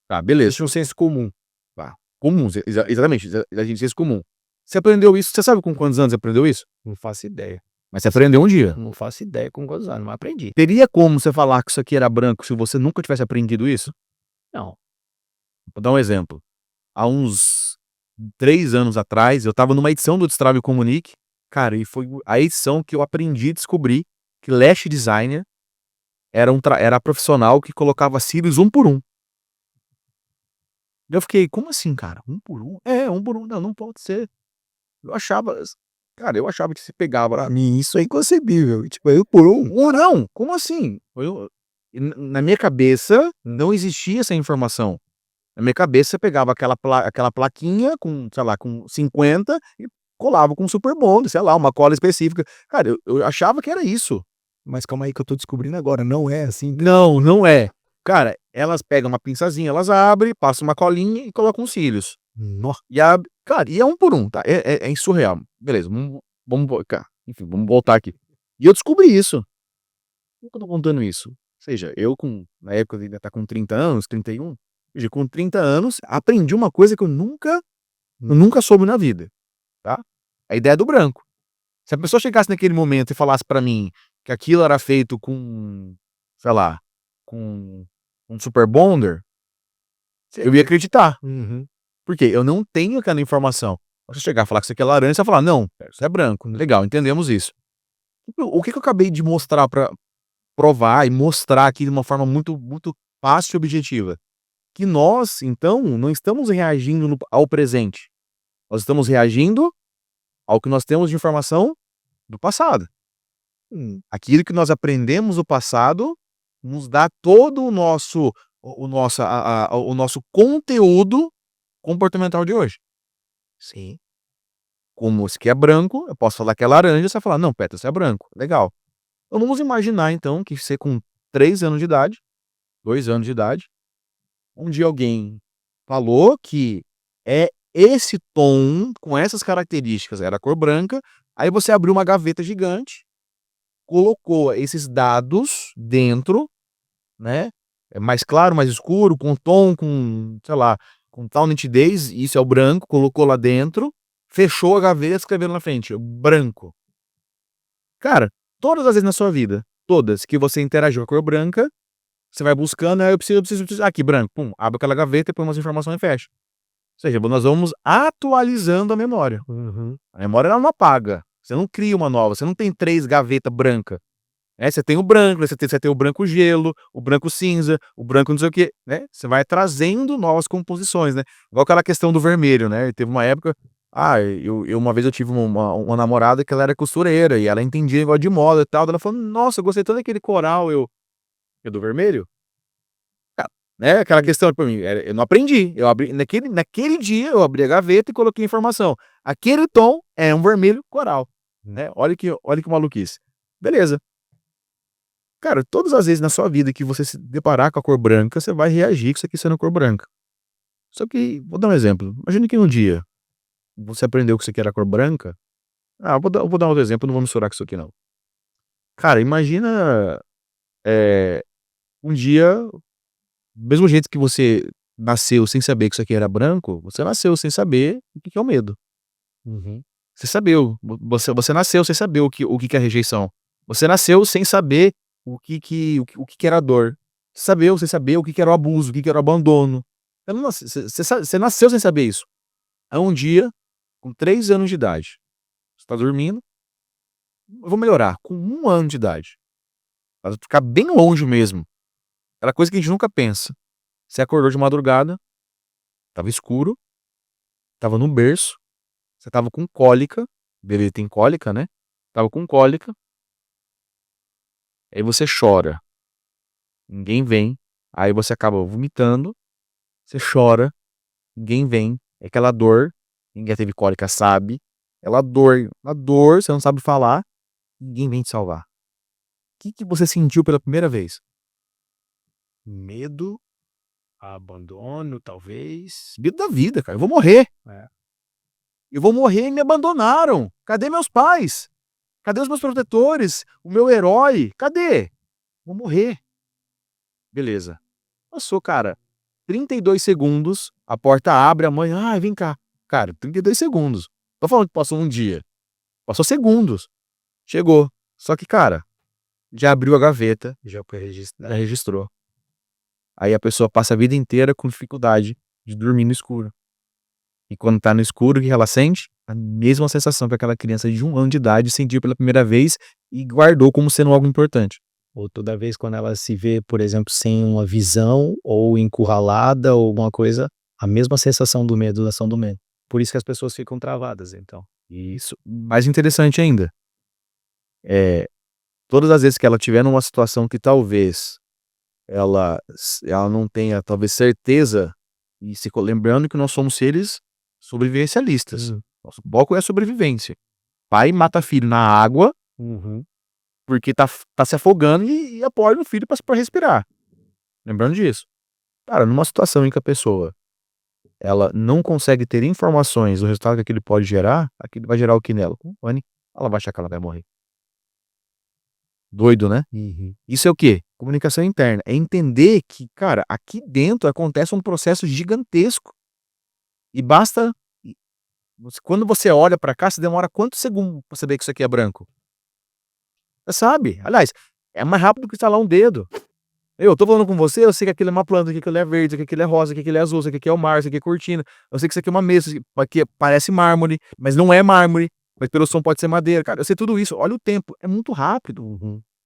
Tá, beleza. Existe um senso comum. Tá. Comum, exatamente, a gente senso comum. Você aprendeu isso, você sabe com quantos anos você aprendeu isso? Não faço ideia. Mas você aprendeu um dia. Não faço ideia com quantos anos, mas aprendi. Teria como você falar que isso aqui era branco se você nunca tivesse aprendido isso? Não. Vou dar um exemplo. Há uns 3 anos atrás, eu tava numa edição do Destrave e Comunique, cara, e foi a edição que eu aprendi a descobrir que lash designer era profissional que colocava cílios um por um. Eu fiquei, como assim, cara? Um por um? Um por um. Não pode ser. Eu achava que se pegava. Pra mim, isso é inconcebível. Tipo, eu por um. Não, como assim? Na minha cabeça, não existia essa informação. Na minha cabeça, você pegava aquela plaquinha com, sei lá, com 50 e colava com super bond, sei lá, uma cola específica. Cara, eu achava que era isso. Mas calma aí que eu tô descobrindo agora. Não é assim. Não é. Cara, elas pegam uma pinçazinha, elas abrem, passam uma colinha e colocam os cílios. Nossa. E abre, cara, e é um por um, tá? É surreal. Beleza, vamos voltar aqui. E eu descobri isso. Por que eu tô contando isso? Ou seja, na época eu ainda tá com 30 anos, 31, com 30 anos, aprendi uma coisa que eu nunca soube na vida, tá? A ideia do branco. Se a pessoa chegasse naquele momento e falasse pra mim que aquilo era feito com, sei lá, com um super bonder, eu ia acreditar. Porque eu não tenho aquela informação. Se eu chegar e falar que isso aqui é laranja, você vai falar, não, isso é branco. Legal, entendemos isso. O que eu acabei de mostrar pra provar e mostrar aqui de uma forma muito, muito fácil e objetiva? que nós, então, não estamos reagindo ao presente. Nós estamos reagindo ao que nós temos de informação do passado. Aquilo que nós aprendemos do passado nos dá todo o nosso conteúdo comportamental de hoje. Sim. Como esse aqui é branco, eu posso falar que é laranja, você vai falar, não, Petra, isso é branco. Legal. Então vamos imaginar, então, que você com 3 anos de idade, 2 anos de idade, um dia alguém falou que é esse tom, com essas características, era a cor branca, aí você abriu uma gaveta gigante, colocou esses dados dentro, né? É mais claro, mais escuro, com tom, com, sei lá, com tal nitidez, isso é o branco, colocou lá dentro, fechou a gaveta e escreveu na frente, branco. Cara, todas as vezes na sua vida, todas que você interagiu com a cor branca, você vai buscando, eu preciso, aqui, branco, pum, abre aquela gaveta, põe umas informações e fecha. Ou seja, nós vamos atualizando a memória. A memória ela não apaga. Você não cria uma nova, você não tem 3 gavetas brancas. Você tem o branco, você tem o branco gelo, o branco cinza, o branco não sei o quê, né? Você vai trazendo novas composições, né? Igual aquela questão do vermelho, né? Teve uma época, uma vez eu tive uma namorada que ela era costureira e ela entendia igual de moda e tal. Ela falou, nossa, eu gostei tanto daquele coral, eu do vermelho? Cara, né? Aquela questão pra mim, eu não aprendi. Eu abri, naquele dia eu abri a gaveta e coloquei informação. Aquele tom é um vermelho coral, né? Olha que maluquice. Beleza. Cara, todas as vezes na sua vida que você se deparar com a cor branca, você vai reagir com isso aqui sendo cor branca. Só que, vou dar um exemplo. Imagina que um dia você aprendeu que isso aqui era cor branca. Eu vou dar outro exemplo, não vou misturar com isso aqui não. Cara, imagina um dia, do mesmo jeito que você nasceu sem saber que isso aqui era branco, você nasceu sem saber o que é o medo. Você nasceu sem saber o que é a rejeição. Você nasceu sem saber o que era a dor. Você sabia o que era o abuso, o que era o abandono. Você nasceu sem saber isso. Aí um dia, com 3 anos de idade, você tá dormindo, eu vou melhorar, com 1 ano de idade, pra ficar bem longe mesmo. Aquela coisa que a gente nunca pensa. Você acordou de madrugada, tava escuro, tava no berço, você tava com cólica, bebê tem cólica, né? Tava com cólica, aí você chora, ninguém vem, aí você acaba vomitando, você chora, ninguém vem, é aquela dor, ninguém teve cólica sabe, aquela dor, você não sabe falar, ninguém vem te salvar. O que você sentiu pela primeira vez? Medo, abandono, talvez. Medo da vida, cara, eu vou morrer. É. Eu vou morrer e me abandonaram. Cadê meus pais? Cadê os meus protetores? O meu herói? Cadê? Vou morrer. Beleza. Passou, cara, 32 segundos, a porta abre, a mãe, vem cá. Cara, 32 segundos. Tô falando que passou um dia. Passou segundos. Chegou. Só que, cara, já abriu a gaveta, Já foi já registrou. Aí a pessoa passa a vida inteira com dificuldade de dormir no escuro. E quando tá no escuro, o que ela sente? A mesma sensação que aquela criança de 1 ano de idade sentiu pela primeira vez e guardou como sendo algo importante. Ou toda vez quando ela se vê, por exemplo, sem uma visão ou encurralada ou alguma coisa, a mesma sensação do medo, da ação do medo. Por isso que as pessoas ficam travadas, então. Isso. Mais interessante ainda, todas as vezes que ela tiver numa situação que talvez ela não tenha, talvez, certeza, e lembrando que nós somos seres sobrevivencialistas. Nosso foco é a sobrevivência. Pai mata filho na água porque tá se afogando e apoia o filho para respirar. Lembrando disso. Cara, numa situação em que a pessoa ela não consegue ter informações do resultado que aquilo pode gerar, aquilo vai gerar o que nela? Um pânico. Ela vai achar que ela vai morrer. Doido, né? Isso é o quê? Comunicação interna. É entender que, cara, aqui dentro acontece um processo gigantesco. E basta... Quando você olha pra cá, você demora quantos segundos pra saber que isso aqui é branco? Você sabe. Aliás, é mais rápido que estalar um dedo. Eu tô falando com você, eu sei que aquilo é uma planta, que aquilo é verde, que aquilo é rosa, que aquilo é azul, que aquilo é o mar, que aquilo é cortina. Eu sei que isso aqui é uma mesa, que parece mármore, mas não é mármore. Mas pelo som pode ser madeira. Cara, eu sei tudo isso. Olha o tempo. É muito rápido.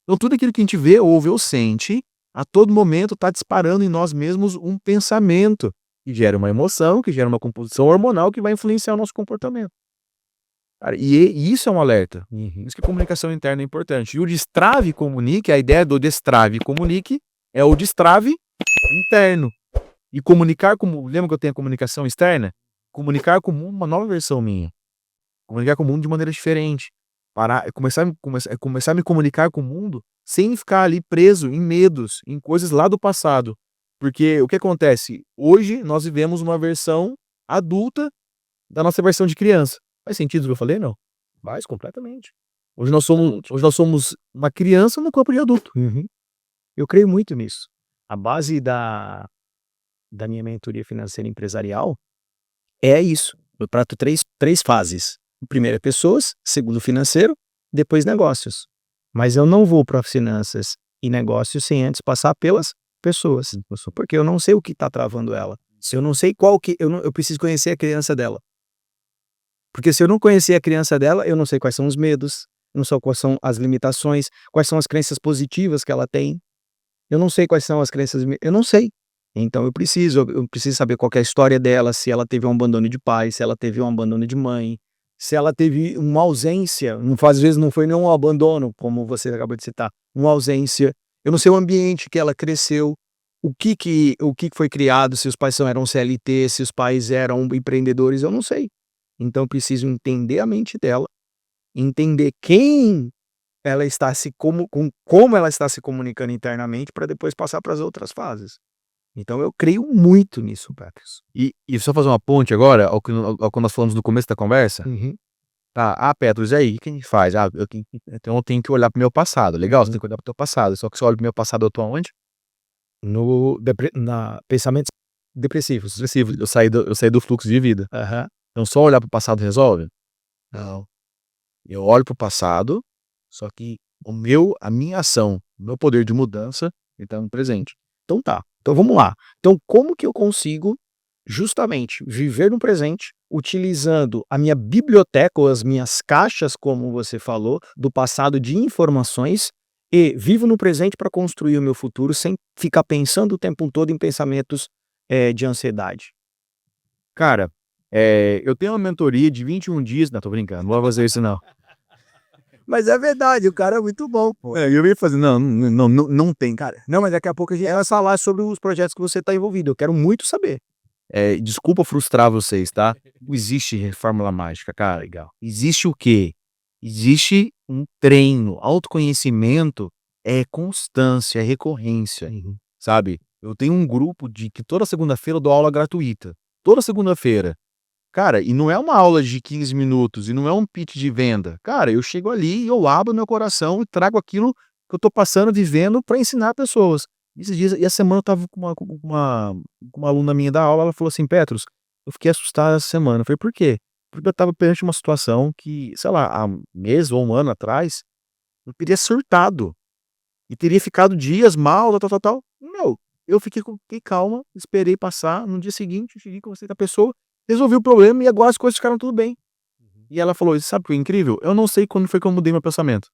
Então tudo aquilo que a gente vê, ouve ou sente a todo momento está disparando em nós mesmos um pensamento que gera uma emoção, que gera uma composição hormonal que vai influenciar o nosso comportamento. Cara, e isso é um alerta. Por isso que a comunicação interna é importante. E o destrave e comunique, a ideia do destrave e comunique é o destrave interno. E comunicar como. Lembra que eu tenho a comunicação externa? Comunicar com o mundo, uma nova versão minha. Comunicar com o mundo de maneira diferente. Começar a me comunicar com o mundo sem ficar ali preso em medos, em coisas lá do passado. Porque o que acontece? Hoje nós vivemos uma versão adulta da nossa versão de criança. Faz sentido o que eu falei, não? Faz completamente. Hoje nós somos uma criança no corpo de adulto. Eu creio muito nisso. A base da minha mentoria financeira empresarial é isso. Eu trato três fases. O primeiro é pessoas, segundo financeiro, depois negócios. Mas eu não vou para finanças e negócios sem antes passar pelas pessoas. Porque eu não sei o que está travando ela. Se eu não sei eu preciso conhecer a criança dela. Porque se eu não conhecer a criança dela, eu não sei quais são os medos, não sei quais são as limitações, quais são as crenças positivas que ela tem. Eu não sei quais são as crenças, eu não sei. Então eu preciso saber qual que é a história dela, se ela teve um abandono de pai, se ela teve um abandono de mãe, se ela teve uma ausência, às vezes não foi nem um abandono, como você acabou de citar, uma ausência. Eu não sei o ambiente que ela cresceu, o que foi criado, se os pais eram CLT, se os pais eram empreendedores, eu não sei. Então eu preciso entender a mente dela, entender como ela está se comunicando internamente para depois passar para as outras fases. Então eu creio muito nisso, Petros. E só fazer uma ponte agora ao que nós falamos no começo da conversa. Tá, Petros, e aí, o que a gente faz? Então eu tenho que olhar pro meu passado. Legal, você tem que olhar pro teu passado. Só que se eu olho pro meu passado, eu tô aonde? Na pensamentos depressivos. Eu saí do fluxo de vida. Então só olhar pro passado resolve? Não. Eu olho pro passado, só que a minha ação, o meu poder de mudança, ele tá no presente. Então tá. Então vamos lá. Então como que eu consigo justamente viver no presente, utilizando a minha biblioteca ou as minhas caixas, como você falou, do passado de informações, e vivo no presente para construir o meu futuro sem ficar pensando o tempo todo em pensamentos de ansiedade? Cara, eu tenho uma mentoria de 21 dias. Não, tô brincando, não vou fazer isso não. Mas é verdade, o cara é muito bom, pô. Eu ia fazer, não tem, cara. Não, mas daqui a pouco a gente vai falar sobre os projetos que você está envolvido. Eu quero muito saber. Desculpa frustrar vocês, tá? Não existe fórmula mágica, cara. Legal. Existe o quê? Existe um treino. Autoconhecimento é constância, é recorrência, sabe? Eu tenho um grupo que toda segunda-feira eu dou aula gratuita. Toda segunda-feira. Cara, e não é uma aula de 15 minutos, e não é um pitch de venda. Cara, eu chego ali e eu abro meu coração e trago aquilo que eu tô passando, vivendo, para ensinar pessoas. Esses dias, e a semana eu tava com uma aluna minha da aula, ela falou assim: Petros, eu fiquei assustado essa semana. Eu falei, por quê? Porque eu tava perante uma situação que, sei lá, há mês ou um ano atrás, eu teria surtado. E teria ficado dias mal, tal. Meu, eu fiquei calma, esperei passar. No dia seguinte, eu cheguei, conversei com a pessoa, resolvi o problema e agora as coisas ficaram tudo bem. E ela falou, sabe o que é incrível? Eu não sei quando foi que eu mudei meu pensamento.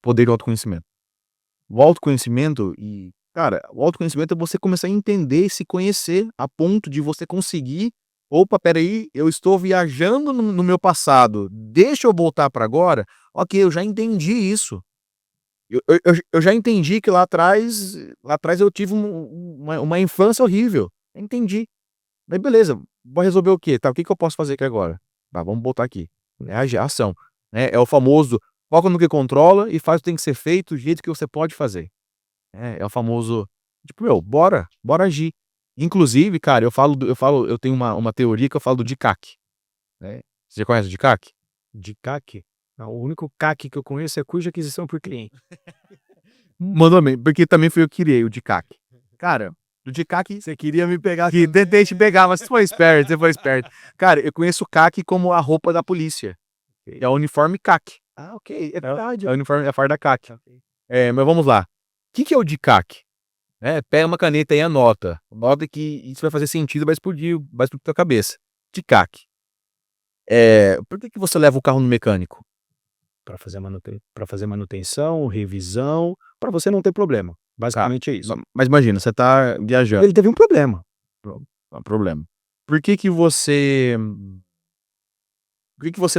Poder do autoconhecimento. O autoconhecimento o autoconhecimento é você começar a entender e se conhecer a ponto de você conseguir, opa, peraí, eu estou viajando no meu passado, deixa eu voltar para agora, ok, eu já entendi isso. Eu já entendi que lá atrás eu tive uma infância horrível, entendi. Mas beleza, vou resolver o quê? Tá, o que eu posso fazer aqui agora? Tá, vamos voltar aqui. É a ação, né? É o famoso foca no que controla e faz o que tem que ser feito do jeito que você pode fazer. É o famoso, tipo, bora agir. Inclusive, cara, eu tenho uma teoria que eu falo do DICAC, né? Você já conhece o DICAC? De CAC? Não, o único CAC que eu conheço é cuja aquisição por cliente. Mandou bem, porque também fui eu que criei o DICAC. Cara, do DICAC, Você queria me pegar que também. tentei te pegar, mas você foi esperto. Cara, eu conheço o CAC como a roupa da polícia. É o uniforme CAC. Ah, ok, é verdade. É o uniforme, é a farda CAC. Mas vamos lá. O que é o DICAC? Pega uma caneta e anota. Nota que isso vai fazer sentido, vai explodir na tua cabeça. DICAC. Por que você leva o carro no mecânico? Para fazer manutenção, revisão, para você não ter problema. Basicamente é isso. Mas imagina, você tá viajando. Ele teve um problema. Problema. Por que que você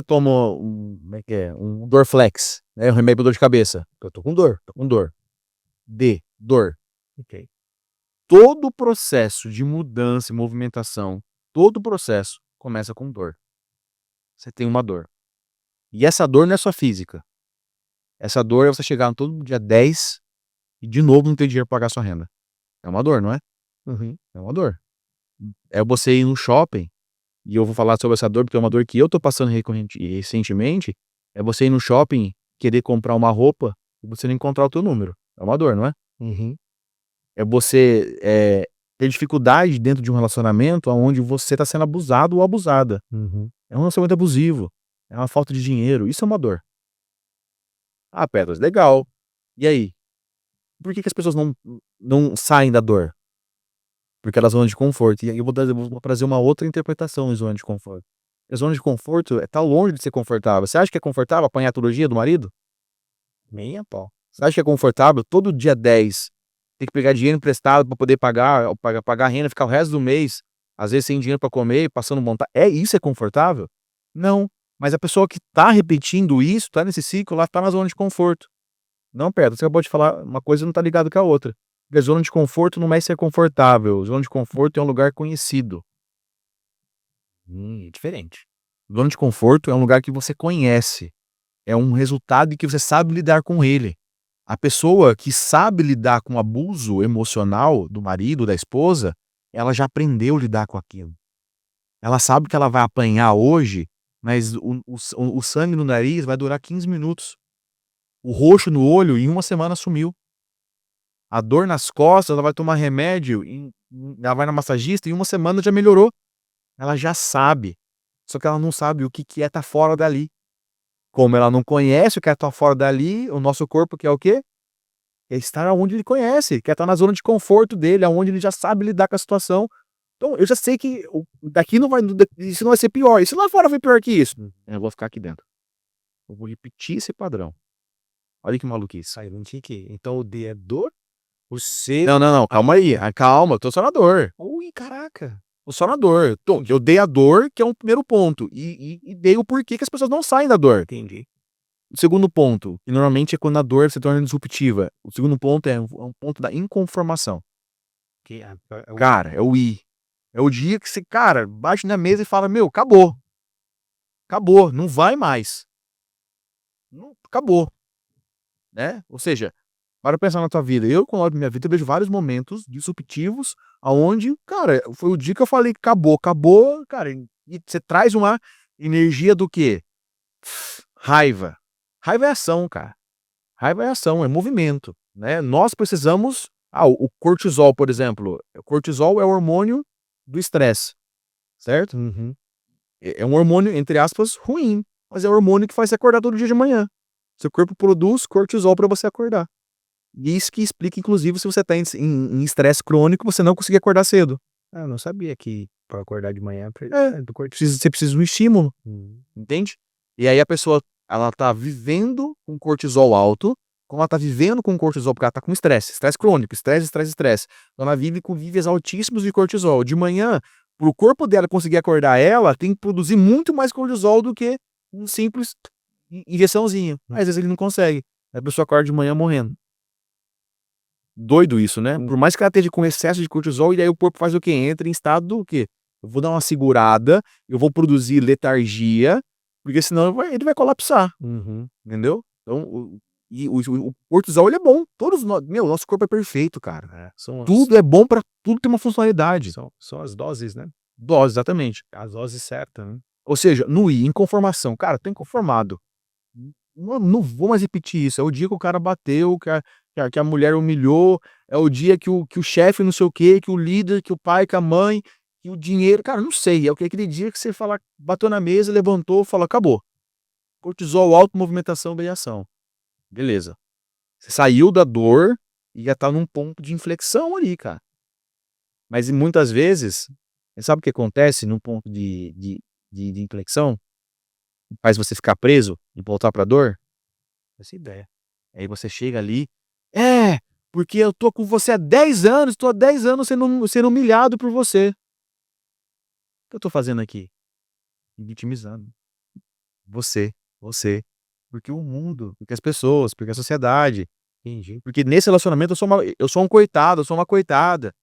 toma como é que é? Um Dorflex, né? Um remédio pra dor de cabeça. Eu tô com dor. Tô com dor. Dor. Ok. Todo o processo de mudança e movimentação, todo o processo começa com dor. Você tem uma dor. E essa dor não é só física. Essa dor é você chegar no todo dia 10 e de novo não ter dinheiro pra pagar sua renda. É uma dor, não é? Uhum. É uma dor. É você ir no shopping, e eu vou falar sobre essa dor, porque é uma dor que eu tô passando recentemente, é você ir no shopping, querer comprar uma roupa, e você não encontrar o teu número. É uma dor, não é? Uhum. É você ter dificuldade dentro de um relacionamento onde você tá sendo abusado ou abusada. Uhum. É um relacionamento abusivo. É uma falta de dinheiro. Isso é uma dor. Ah, Petros, legal. E aí? Por que que as pessoas não saem da dor? Porque elas zona de conforto. E aí eu vou trazer uma outra interpretação em zona de conforto. A zona de conforto tá longe de ser confortável. Você acha que é confortável apanhar todo dia do marido? Nem a pau. Você acha que é confortável todo dia 10 ter que pegar dinheiro emprestado pra poder pagar a renda, ficar o resto do mês, às vezes sem dinheiro pra comer, passando vontade? Isso é confortável? Não. Mas a pessoa que tá repetindo isso, tá nesse ciclo, ela tá na zona de conforto. Não, Pedro, você acabou de falar uma coisa e não tá ligado com a outra. Porque zona de conforto não é ser confortável. Zona de conforto é um lugar conhecido. Diferente. Zona de conforto é um lugar que você conhece. É um resultado e que você sabe lidar com ele. A pessoa que sabe lidar com o abuso emocional do marido, da esposa, ela já aprendeu a lidar com aquilo. Ela sabe que ela vai apanhar hoje, mas o sangue no nariz vai durar 15 minutos. O roxo no olho, em uma semana sumiu. A dor nas costas, ela vai tomar remédio, ela vai na massagista, em uma semana já melhorou. Ela já sabe. Só que ela não sabe o que que é estar fora dali. Como ela não conhece o que é estar fora dali, o nosso corpo quer o quê? É estar onde ele conhece, quer estar na zona de conforto dele, aonde ele já sabe lidar com a situação. Então, eu já sei que daqui não vai, isso não vai ser pior. E se lá fora foi pior que isso? Eu vou ficar aqui dentro. Eu vou repetir esse padrão. Olha que maluquice. Aí não tinha que. Então o D é dor, o C. Não, calma aí. Calma, eu tô só na dor. Ui, caraca. Tô só na dor. Eu dei a dor, que é um primeiro ponto. E dei o porquê que as pessoas não saem da dor. Entendi. O segundo ponto, que normalmente é quando a dor se torna disruptiva. O segundo ponto é um ponto da inconformação. Cara, é o I. É o dia que você, cara, bate na mesa e fala, meu, acabou. Acabou, não vai mais. Acabou. Né? Ou seja, para pensar na tua vida. Eu, quando olho pra minha vida, eu vejo vários momentos disruptivos aonde, cara, foi o dia que eu falei que acabou, cara, e você traz uma energia do quê? Raiva. Raiva é ação, cara. Raiva é ação, é movimento, né? Nós precisamos, o cortisol, por exemplo. O cortisol é o hormônio do estresse, certo? Uhum. É um hormônio, entre aspas, ruim, mas é o hormônio que faz você acordar todo dia de manhã. Seu corpo produz cortisol para você acordar. E isso que explica, inclusive, se você está em estresse crônico, você não conseguir acordar cedo. Eu não sabia que para acordar de manhã do Você precisa de um estímulo, Uhum. entende? E aí a pessoa, ela tá vivendo com cortisol alto, como ela tá vivendo com cortisol, porque ela tá com estresse crônico, estresse. Então ela vive com níveis altíssimos de cortisol. De manhã, pro corpo dela conseguir acordar ela, tem que produzir muito mais cortisol do que um simples injeçãozinha. Às vezes ele não consegue. A pessoa acorda de manhã morrendo. Doido isso, né? Por mais que ela esteja com excesso de cortisol, e aí o corpo faz o quê? Entra em estado do quê? Eu vou dar uma segurada, eu vou produzir letargia, porque senão ele vai colapsar. Uhum. Entendeu? Então, o cortisol, ele é bom. Todos nós, nosso corpo é perfeito, cara. Tudo é bom pra tudo ter uma funcionalidade. São as doses, né? Dose, exatamente. As doses certas, né? Ou seja, no I, inconformação. Cara, tô inconformado. Não vou mais repetir isso. É o dia que o cara bateu, que a mulher humilhou, é o dia que o chefe não sei o quê, que o líder, que o pai, que a mãe, que o dinheiro. Cara, não sei. É aquele dia que você fala, bateu na mesa, levantou, falou, acabou. Cortisol alto, movimentação, bem ação. Beleza. Você saiu da dor e já tá num ponto de inflexão ali, cara. Mas muitas vezes, você sabe o que acontece num ponto de inflexão? Faz você ficar preso e voltar pra dor? Essa ideia. Aí você chega ali, Porque eu tô com você há 10 anos, tô há 10 anos sendo humilhado por você. O que eu tô fazendo aqui? Me vitimizando. Você. Porque o mundo, porque as pessoas, porque a sociedade. Entendi. Porque nesse relacionamento eu sou um coitado, eu sou uma coitada.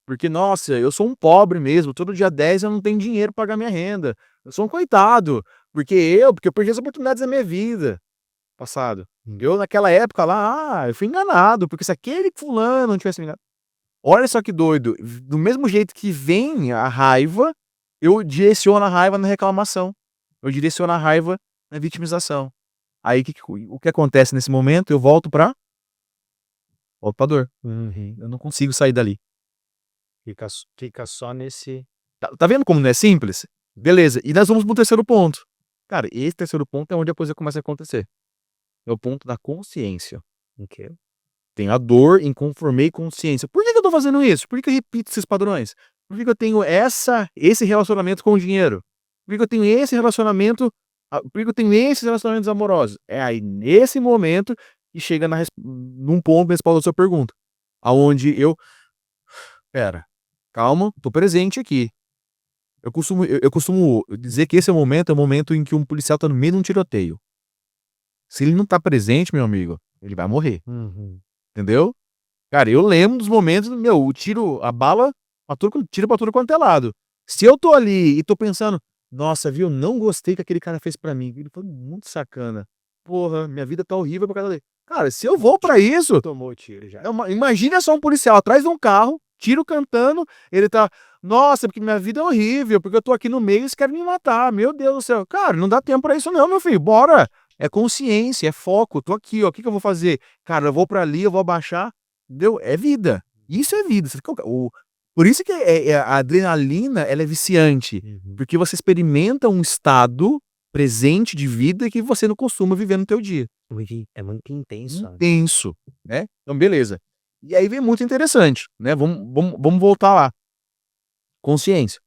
Porque, nossa, eu sou um pobre mesmo, todo dia 10 eu não tenho dinheiro pra pagar minha renda. Eu sou um coitado, porque eu perdi as oportunidades da minha vida passado. Eu naquela época lá, eu fui enganado, porque se aquele fulano não tivesse me enganado. Olha só que doido, do mesmo jeito que vem a raiva, eu direciono a raiva na reclamação. Eu direciono a raiva na vitimização. Aí o que acontece nesse momento? Eu volto pra dor. Uhum. Eu não consigo sair dali. Fica só nesse. Tá vendo como não é simples? Beleza, e nós vamos pro terceiro ponto. Cara, esse terceiro ponto é onde a coisa começa a acontecer. É o ponto da consciência. Ok. Tem a dor, inconformei consciência. Por que eu tô fazendo isso? Por que eu repito esses padrões? Por que eu tenho esse relacionamento com o dinheiro? Por que eu tenho esse relacionamento? Por que eu tenho esses relacionamentos amorosos? É aí nesse momento que chega num ponto na resposta da sua pergunta. Aonde pera, calma, tô presente aqui. Eu costumo dizer que esse é o momento em que um policial tá no meio de um tiroteio. Se ele não tá presente, meu amigo, ele vai morrer. Uhum. Entendeu? Cara, eu lembro dos momentos, a bala, tira pra tudo quanto é lado. Se eu tô ali e tô pensando, nossa, viu, não gostei que aquele cara fez pra mim. Ele foi muito sacana. Porra, minha vida tá horrível por causa dele. Cara, se eu vou pra isso, Tomou o tiro já. imagina só um policial atrás de um carro, tiro cantando, ele tá, nossa, porque minha vida é horrível, porque eu tô aqui no meio e eles querem me matar. Meu Deus do céu. Cara, não dá tempo pra isso não, meu filho. Bora. É consciência, é foco. Tô aqui, ó. O que eu vou fazer? Cara, eu vou pra ali, eu vou abaixar. Entendeu? É vida. Isso é vida. Por isso que a adrenalina, ela é viciante. Uhum. Porque você experimenta um estado presente de vida que você não costuma viver no teu dia. É muito intenso. Intenso, né? Então, beleza. E aí vem muito interessante, né? Vamos voltar lá. Consciência.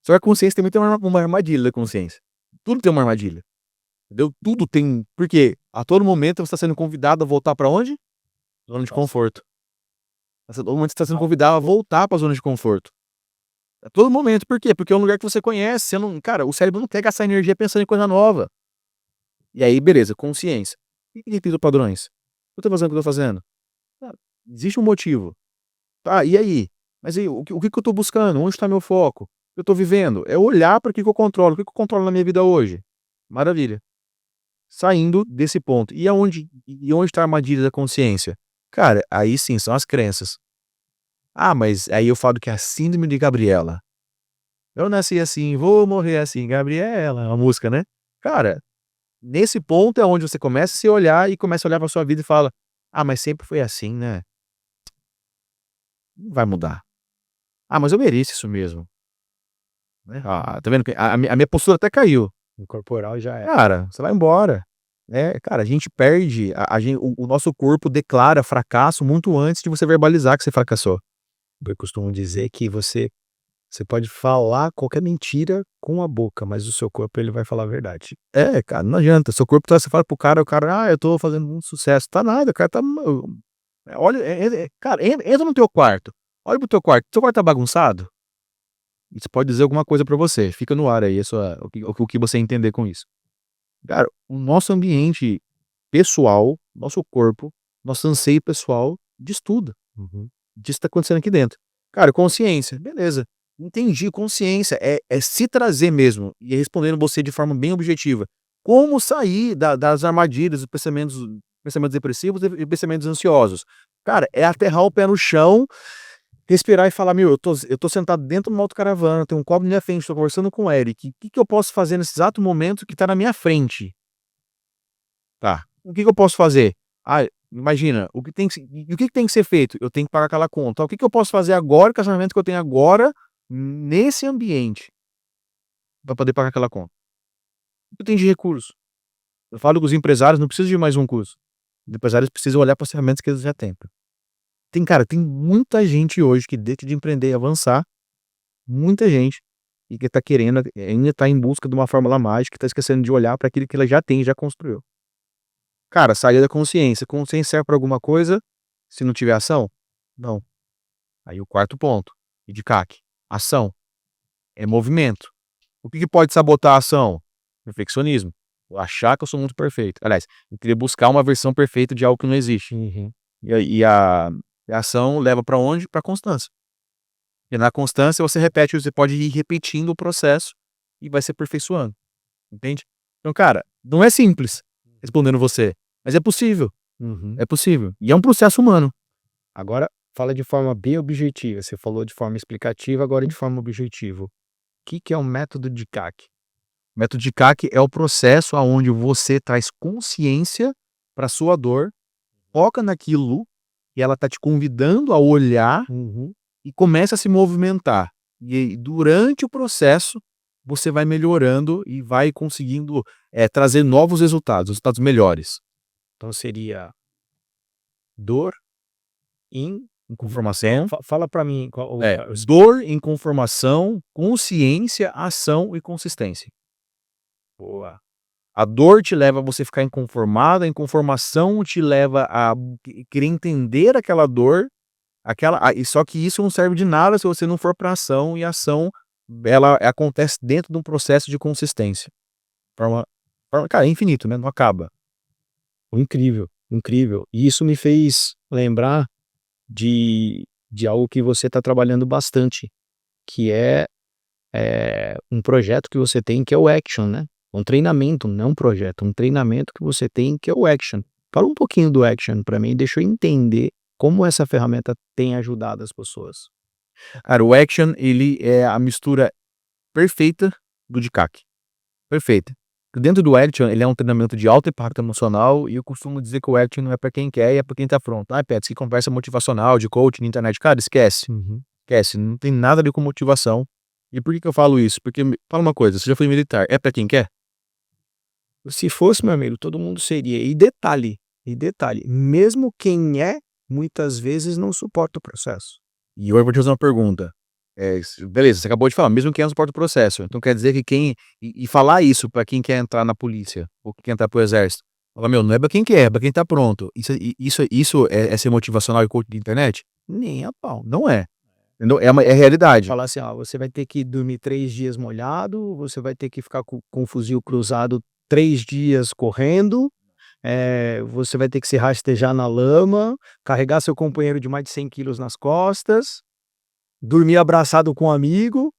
Só que a consciência também tem uma armadilha da consciência. Tudo tem uma armadilha. Entendeu? Tudo tem. Porque a todo momento você está sendo convidado a voltar para onde? Zona de conforto. A todo momento você está sendo convidado a voltar para a zona de conforto. A todo momento. Por quê? Porque é um lugar que você conhece. Você não, cara, o cérebro não quer gastar energia pensando em coisa nova. E aí, beleza, consciência. Por que eu repito padrões? Eu tô fazendo o que eu tô fazendo? Ah, existe um motivo. Tá, e aí? Mas aí, o que eu tô buscando? Onde está meu foco? O que eu tô vivendo? É olhar para o que eu controlo. O que eu controlo na minha vida hoje? Maravilha. Saindo desse ponto. E onde está a armadilha da consciência? Cara, aí sim, são as crenças. Ah, mas aí eu falo que é a síndrome de Gabriela. Eu nasci assim, vou morrer assim, Gabriela. É uma música, né? Cara, nesse ponto é onde você começa a se olhar e começa a olhar pra sua vida e fala: ah, mas sempre foi assim, né? Não vai mudar. Ah, mas eu mereço isso mesmo. Né? Ah, tá vendo? A minha postura até caiu. O corporal já é. Cara, você vai embora. Né? Cara, a gente perde, o nosso corpo declara fracasso muito antes de você verbalizar que você fracassou. Eu costumo dizer que você pode falar qualquer mentira com a boca, mas o seu corpo ele vai falar a verdade. É, cara, não adianta. Seu corpo você fala pro cara, o cara, eu tô fazendo muito sucesso. Tá nada, o cara tá. Olha, cara, entra no teu quarto. Olha pro teu quarto. Seu quarto tá bagunçado? Isso pode dizer alguma coisa pra você. Fica no ar aí o que você entender com isso. Cara, o nosso ambiente pessoal, nosso corpo, nosso anseio pessoal diz tudo. Uhum. Disso que tá acontecendo aqui dentro. Cara, consciência, beleza. Entendi, consciência é se trazer mesmo e respondendo você de forma bem objetiva. Como sair das armadilhas, dos pensamentos depressivos e pensamentos ansiosos? Cara, é aterrar o pé no chão, respirar e falar: meu, eu tô sentado dentro de uma autocaravana, tem um copo na minha frente, tô conversando com o Eric. O que eu posso fazer nesse exato momento que tá na minha frente? Tá. O que eu posso fazer? Ah, imagina, o que tem que ser feito? Eu tenho que pagar aquela conta. O que eu posso fazer agora, com o orçamento que eu tenho agora, nesse ambiente, para poder pagar aquela conta? Eu tenho de recurso. Eu falo que os empresários não precisam de mais um curso. Os empresários precisam olhar para as ferramentas que eles já têm. Tem muita gente hoje que deixa de empreender e avançar, muita gente, e que tá querendo, ainda tá em busca de uma fórmula mágica, que tá esquecendo de olhar para aquilo que ela já tem, já construiu. Cara, sair da consciência. Consciência serve pra alguma coisa? se não tiver ação? Não. Aí o quarto ponto, e de CAC, ação, é movimento. O que pode sabotar a ação? Perfeccionismo. Eu achar que eu sou muito perfeito. Aliás, eu queria buscar uma versão perfeita de algo que não existe. E a ação leva para onde? Para constância. E na constância você pode ir repetindo o processo e vai se aperfeiçoando. Entende? Então, cara, não é simples respondendo você, mas é possível. É possível. E é um processo humano. Agora, fala de forma bem objetiva. Você falou de forma explicativa, agora de forma objetiva. O que é um método de CAC? O método de CAC é o processo onde você traz consciência para sua dor, foca naquilo e ela tá te convidando a olhar e começa a se movimentar. E aí, durante o processo, você vai melhorando e vai conseguindo trazer novos resultados melhores. Então seria dor, Inconformação. Fala para mim. Dor, inconformação, consciência, ação e consistência. Boa. A dor te leva a você ficar inconformado, a inconformação te leva a querer entender aquela dor, só que isso não serve de nada se você não for para ação, e a ação ela acontece dentro de um processo de consistência. Cara, é infinito, né? Não acaba. Incrível, incrível. E isso me fez lembrar de algo que você está trabalhando bastante, que é um projeto que você tem, que é o Action, né? Um treinamento, não um projeto, um treinamento que você tem, que é o Action. Fala um pouquinho do Action para mim, deixa eu entender como essa ferramenta tem ajudado as pessoas. Cara, o Action, ele é a mistura perfeita do de CAC. Perfeita. Dentro do Action, ele é um treinamento de alto impacto emocional, e eu costumo dizer que o Action não é para quem quer, é para quem tá pronto. Pets, que conversa motivacional, de coaching na internet. Cara, esquece. Esquece, não tem nada a ver com motivação. E por que eu falo isso? Porque, fala uma coisa, você já foi militar, é para quem quer? Se fosse, meu amigo, todo mundo seria. E detalhe, mesmo quem muitas vezes não suporta o processo. E eu vou te fazer uma pergunta. Beleza, você acabou de falar, mesmo quem não suporta o processo. Então quer dizer que e falar isso pra quem quer entrar na polícia, ou quem quer entrar pro exército. Fala, não é pra quem quer, é pra quem tá pronto. Isso é ser motivacional e coach de internet? Nem a pau. Não é. Entendeu? É realidade. Falar assim, você vai ter que dormir 3 dias molhado, você vai ter que ficar com o fuzil cruzado 3 dias correndo, você vai ter que se rastejar na lama, carregar seu companheiro de mais de 100 quilos nas costas, dormir abraçado com um amigo,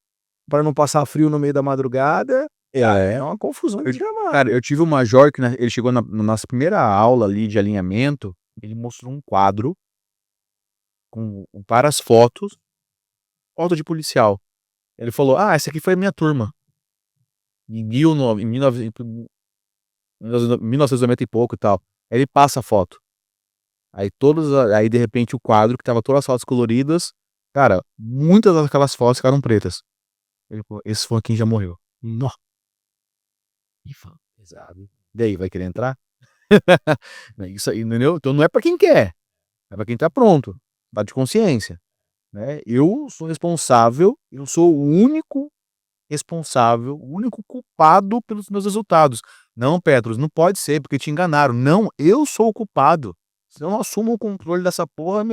para não passar frio no meio da madrugada. É uma confusão desgramada. Cara, eu tive um major que ele chegou na nossa primeira aula ali de alinhamento, ele mostrou um quadro com várias foto de policial. Ele falou, essa aqui foi a minha turma. Em 1990 e pouco e tal. Aí ele passa a foto. Aí de repente o quadro, que tava todas as fotos coloridas, cara, muitas daquelas fotos ficaram pretas. Ele falou, esse foi quem já morreu. Nó. E fala, pesado. Daí, vai querer entrar? Isso aí, entendeu? Então não é pra quem quer. É pra quem tá pronto. Tá de consciência. Né? Eu sou responsável, eu sou o único responsável, o único culpado pelos meus resultados. Não, Petros, não pode ser, porque te enganaram. Não, eu sou o culpado. Se eu não assumo o controle dessa porra,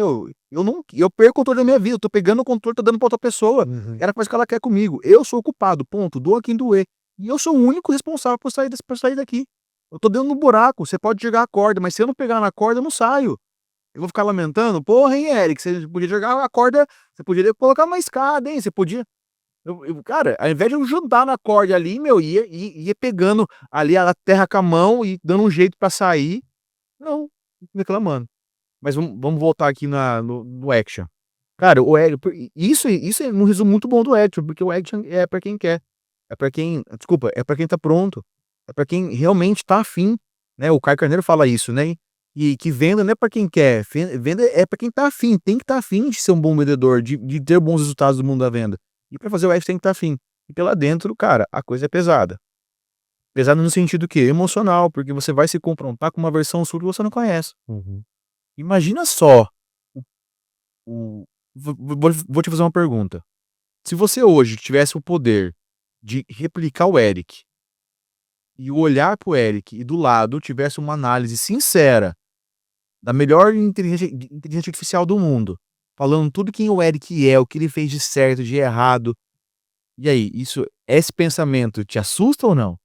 eu perco o controle da minha vida. Eu tô pegando o controle, tô dando pra outra pessoa. Ela faz o que ela quer comigo. Eu sou o culpado, ponto. Doa quem doer. E eu sou o único responsável por sair daqui. Eu tô dentro do buraco. Você pode jogar a corda, mas se eu não pegar na corda, eu não saio. Eu vou ficar lamentando? Porra, hein, Eric? Você podia jogar a corda, você poderia colocar uma escada, hein? Você podia. Cara, ao invés de eu juntar na corda ali, ia pegando ali a terra com a mão e dando um jeito pra sair. Não, reclamando. Mas vamos voltar aqui no Action. Cara, isso é um resumo muito bom do Action, porque o Action é pra quem quer. É pra quem tá pronto. É pra quem realmente tá afim, né? O Caio Carneiro fala isso, né? E que venda não é pra quem quer, venda é pra quem tá afim, tem que estar afim de ser um bom vendedor, de ter bons resultados do mundo da venda. E pra fazer o Action tem que estar afim. E lá dentro, cara, a coisa é pesada. Pesada no sentido que emocional, porque você vai se confrontar com uma versão sua que você não conhece. Imagina só. Vou te fazer uma pergunta. Se você hoje tivesse o poder de replicar o Eric, e olhar pro Eric e do lado tivesse uma análise sincera da melhor inteligência artificial do mundo, falando tudo quem o Eric é, o que ele fez de certo, de errado. E aí, esse pensamento te assusta ou não?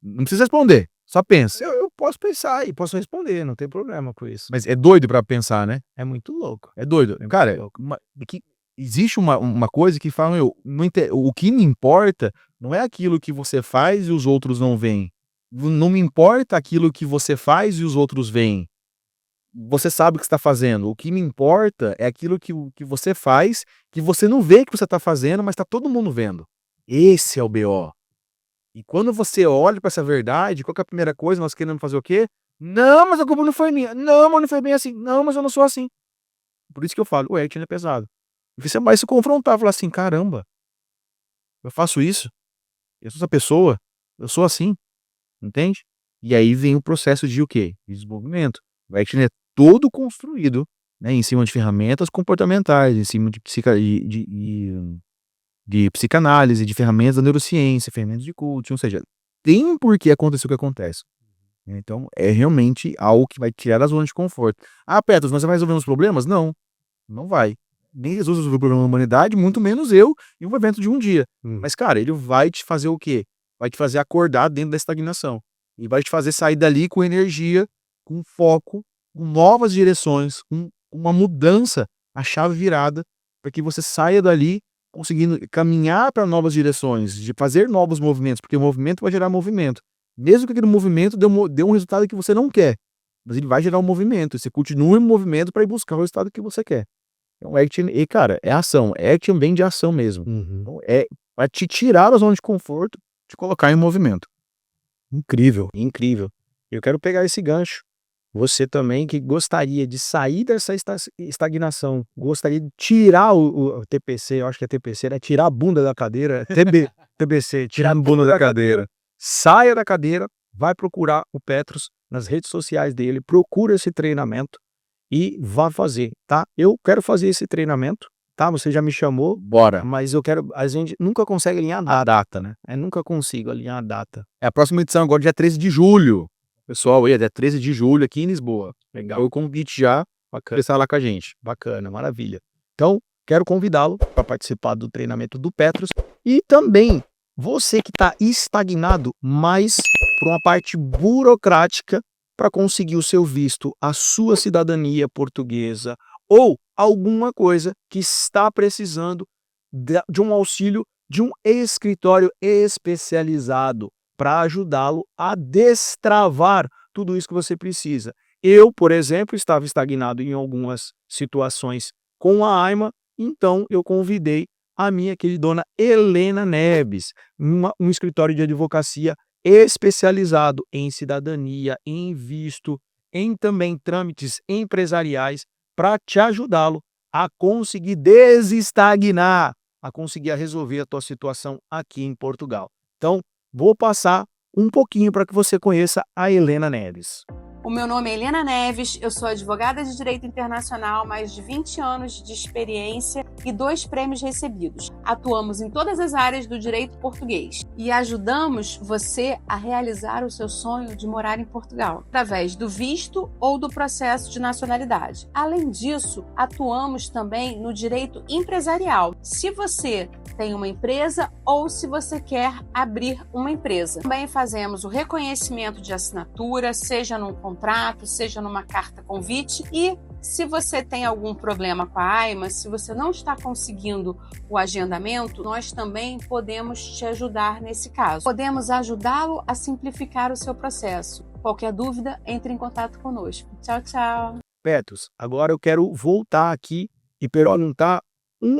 Não precisa responder, só pensa. Eu posso pensar e posso responder, não tem problema com isso. Mas é doido pra pensar, né? É muito louco. É doido. muito Cara, louco. existe uma coisa que fala, o que me importa não é aquilo que você faz e os outros não veem. Não me importa aquilo que você faz e os outros veem. Você sabe o que está fazendo. O que me importa é aquilo que você faz, que você não vê que você está fazendo, mas está todo mundo vendo. Esse é o BO. E quando você olha para essa verdade, qual que é a primeira coisa? Nós queremos fazer o quê? Não, mas a culpa não foi minha. Não, mas não foi bem assim. Não, mas eu não sou assim. Por isso que eu falo, o acting é pesado. E você vai se confrontar, falar assim, caramba, eu faço isso, eu sou essa pessoa, eu sou assim, entende? E aí vem o processo de o quê? De desenvolvimento. O acting é todo construído, né, em cima de ferramentas comportamentais, em cima de psicanálise, de ferramentas da neurociência, ferramentas de coaching, ou seja, tem um porquê acontecer o que acontece. Então, é realmente algo que vai tirar da zona de conforto. Ah, Petros, mas você vai resolver os problemas? Não, não vai. Nem Jesus resolveu o problema da humanidade, muito menos eu em um evento de um dia. Mas, cara, ele vai te fazer o quê? Vai te fazer acordar dentro da estagnação. E vai te fazer sair dali com energia, com foco, com novas direções, com uma mudança, a chave virada, para que você saia dali conseguindo caminhar para novas direções, de fazer novos movimentos, porque o movimento vai gerar movimento. Mesmo que aquele movimento dê um resultado que você não quer, mas ele vai gerar um movimento, e você continua em movimento para ir buscar o resultado que você quer. Então, acting, e cara, é ação. Acting vem de ação mesmo. Então, vai te tirar da zona de conforto, te colocar em movimento. Incrível, incrível. Eu quero pegar esse gancho. Você também que gostaria de sair dessa estagnação, gostaria de tirar o TPC, eu acho que é TPC, né? Tirar a bunda da cadeira, TBC, tirar a bunda da cadeira. Saia da cadeira, vai procurar o Petros nas redes sociais dele, procura esse treinamento e vá fazer, tá? Eu quero fazer esse treinamento, tá? Você já me chamou, Bora. mas a gente nunca consegue alinhar a data, né? Eu nunca consigo alinhar a data. É a próxima edição agora, dia 13 de julho. Pessoal, aí, dia 13 de julho aqui em Lisboa. Legal. Foi o convite já para estar lá com a gente. Bacana, maravilha. Então, quero convidá-lo para participar do treinamento do Petros e também você que está estagnado, mas por uma parte burocrática para conseguir o seu visto, a sua cidadania portuguesa ou alguma coisa que está precisando de um auxílio de um escritório especializado para ajudá-lo a destravar tudo isso que você precisa. Eu, por exemplo, estava estagnado em algumas situações com a AIMA, então eu convidei a minha queridona Helena Neves, um escritório de advocacia especializado em cidadania, em visto, em também trâmites empresariais, para te ajudá-lo a conseguir desestagnar, a conseguir resolver a tua situação aqui em Portugal. Então, vou passar um pouquinho para que você conheça a Helena Neves. O meu nome é Helena Neves, eu sou advogada de Direito Internacional, mais de 20 anos de experiência e 2 prêmios recebidos. Atuamos em todas as áreas do direito português e ajudamos você a realizar o seu sonho de morar em Portugal, através do visto ou do processo de nacionalidade. Além disso, atuamos também no direito empresarial. Se você tem uma empresa ou se você quer abrir uma empresa. Também fazemos o reconhecimento de assinatura, seja num contrato, seja numa carta convite, e se você tem algum problema com a AIMA, se você não está conseguindo o agendamento, nós também podemos te ajudar nesse caso. Podemos ajudá-lo a simplificar o seu processo. Qualquer dúvida, entre em contato conosco. Tchau, tchau. Petros, agora eu quero voltar aqui e perguntar,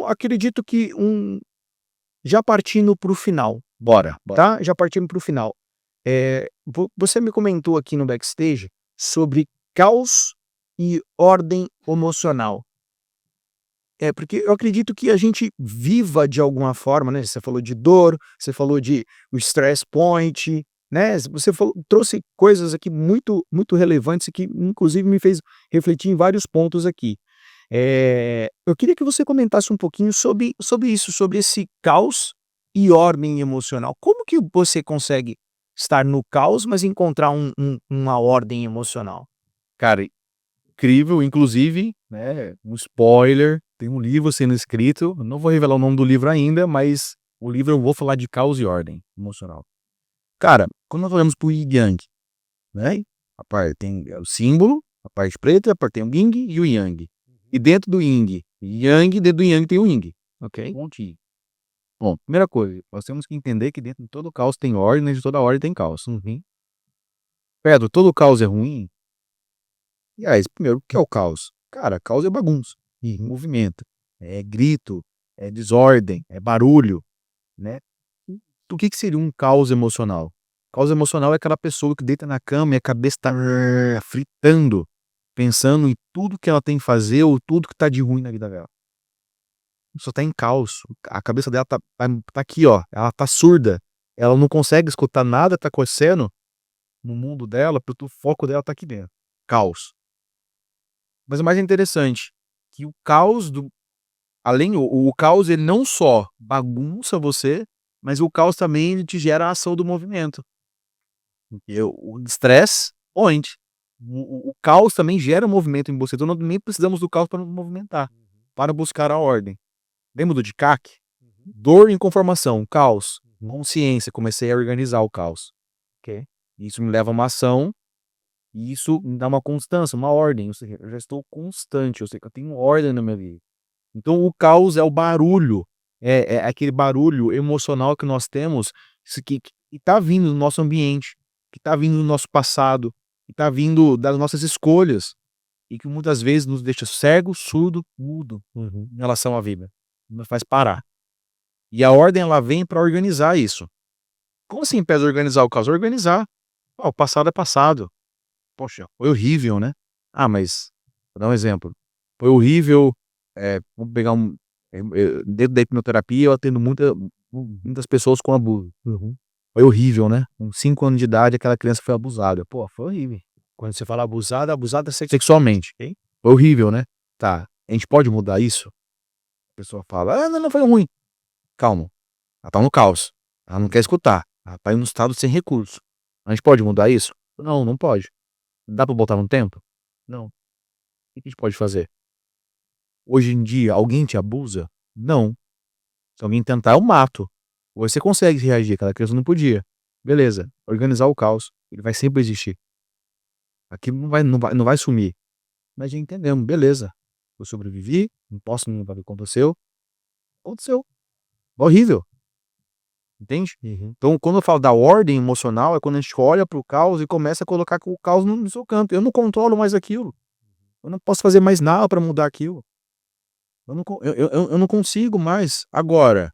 acredito que já partindo para o final. Bora. Tá? Já partindo para o final. Você me comentou aqui no backstage sobre caos e ordem emocional. Porque eu acredito que a gente viva de alguma forma, né? Você falou de dor, você falou de o stress point, né? Você trouxe coisas aqui muito, muito relevantes que, inclusive, me fez refletir em vários pontos aqui. Eu queria que você comentasse um pouquinho sobre isso, sobre esse caos e ordem emocional. Como que você consegue estar no caos, mas encontrar uma ordem emocional? Cara, incrível, inclusive, né, um spoiler, tem um livro sendo escrito, eu não vou revelar o nome do livro ainda, mas o livro eu vou falar de caos e ordem emocional. Cara, quando nós olhamos pro Yin e Yang, né, a parte tem o símbolo, a parte preta, a parte tem o Yin e o Yang. E dentro do Yin, Yang, dentro do Yang tem o Yin. Ok? Pontinho. Bom, primeira coisa, nós temos que entender que dentro de todo caos tem ordem, dentro de toda ordem tem caos. Pedro, todo caos é ruim? E aí, primeiro, o que é o caos? Cara, caos é bagunça, movimento, é grito, é desordem, é barulho, né? O que seria um caos emocional? Caos emocional é aquela pessoa que deita na cama e a cabeça tá fritando, pensando em tudo que ela tem que fazer ou tudo que tá de ruim na vida dela. Só tá em caos. A cabeça dela tá aqui, ó. Ela tá surda. Ela não consegue escutar nada, tá acontecendo no mundo dela, porque o foco dela tá aqui dentro. Caos. Mas o mais interessante, que o caos o caos ele não só bagunça você, mas o caos também ele te gera a ação do movimento. Porque o estresse, onde? O caos também gera movimento em você. Então nós nem precisamos do caos para nos movimentar, para buscar a ordem. Lembra do DICAC? Dor, inconformação, caos, consciência. Comecei a organizar o caos. Okay? Isso me leva a uma ação. E isso me dá uma constância, uma ordem. Ou seja, eu já estou constante. Eu sei que eu tenho ordem na minha vida. Então o caos é o barulho. É aquele barulho emocional que nós temos que está vindo do nosso ambiente, que está vindo do nosso passado, que está vindo das nossas escolhas. E que muitas vezes nos deixa cego, surdo, mudo em relação à vida. Nos faz parar. E a ordem ela vem para organizar isso. Como assim pede organizar o caos? Organizar. O passado é passado. Poxa, foi horrível, né? Ah, mas vou dar um exemplo. Foi horrível. Vamos pegar dentro da hipnoterapia eu atendo muitas pessoas com abuso. Foi horrível, né? Com 5 anos de idade aquela criança foi abusada. Pô, foi horrível. Quando você fala abusada Sexualmente. Okay? Foi horrível, né? Tá. A gente pode mudar isso? A pessoa fala, não foi ruim. Calma. Ela tá no caos. Ela não quer escutar. Ela tá em um estado sem recurso. A gente pode mudar isso? Não, não pode. Dá pra botar no tempo? Não. O que a gente pode fazer? Hoje em dia, alguém te abusa? Não. Se alguém tentar, eu mato. Você consegue reagir, aquela criança não podia. Beleza. Organizar o caos. Ele vai sempre existir. Aquilo não vai sumir. Mas já entendemos, beleza. Eu sobrevivi, não posso mudar o que aconteceu. Aconteceu. Horrível. Entende? Então, quando eu falo da ordem emocional, é quando a gente olha pro caos e começa a colocar o caos no seu canto. Eu não controlo mais aquilo. Eu não posso fazer mais nada para mudar aquilo. Eu não consigo mais. Agora,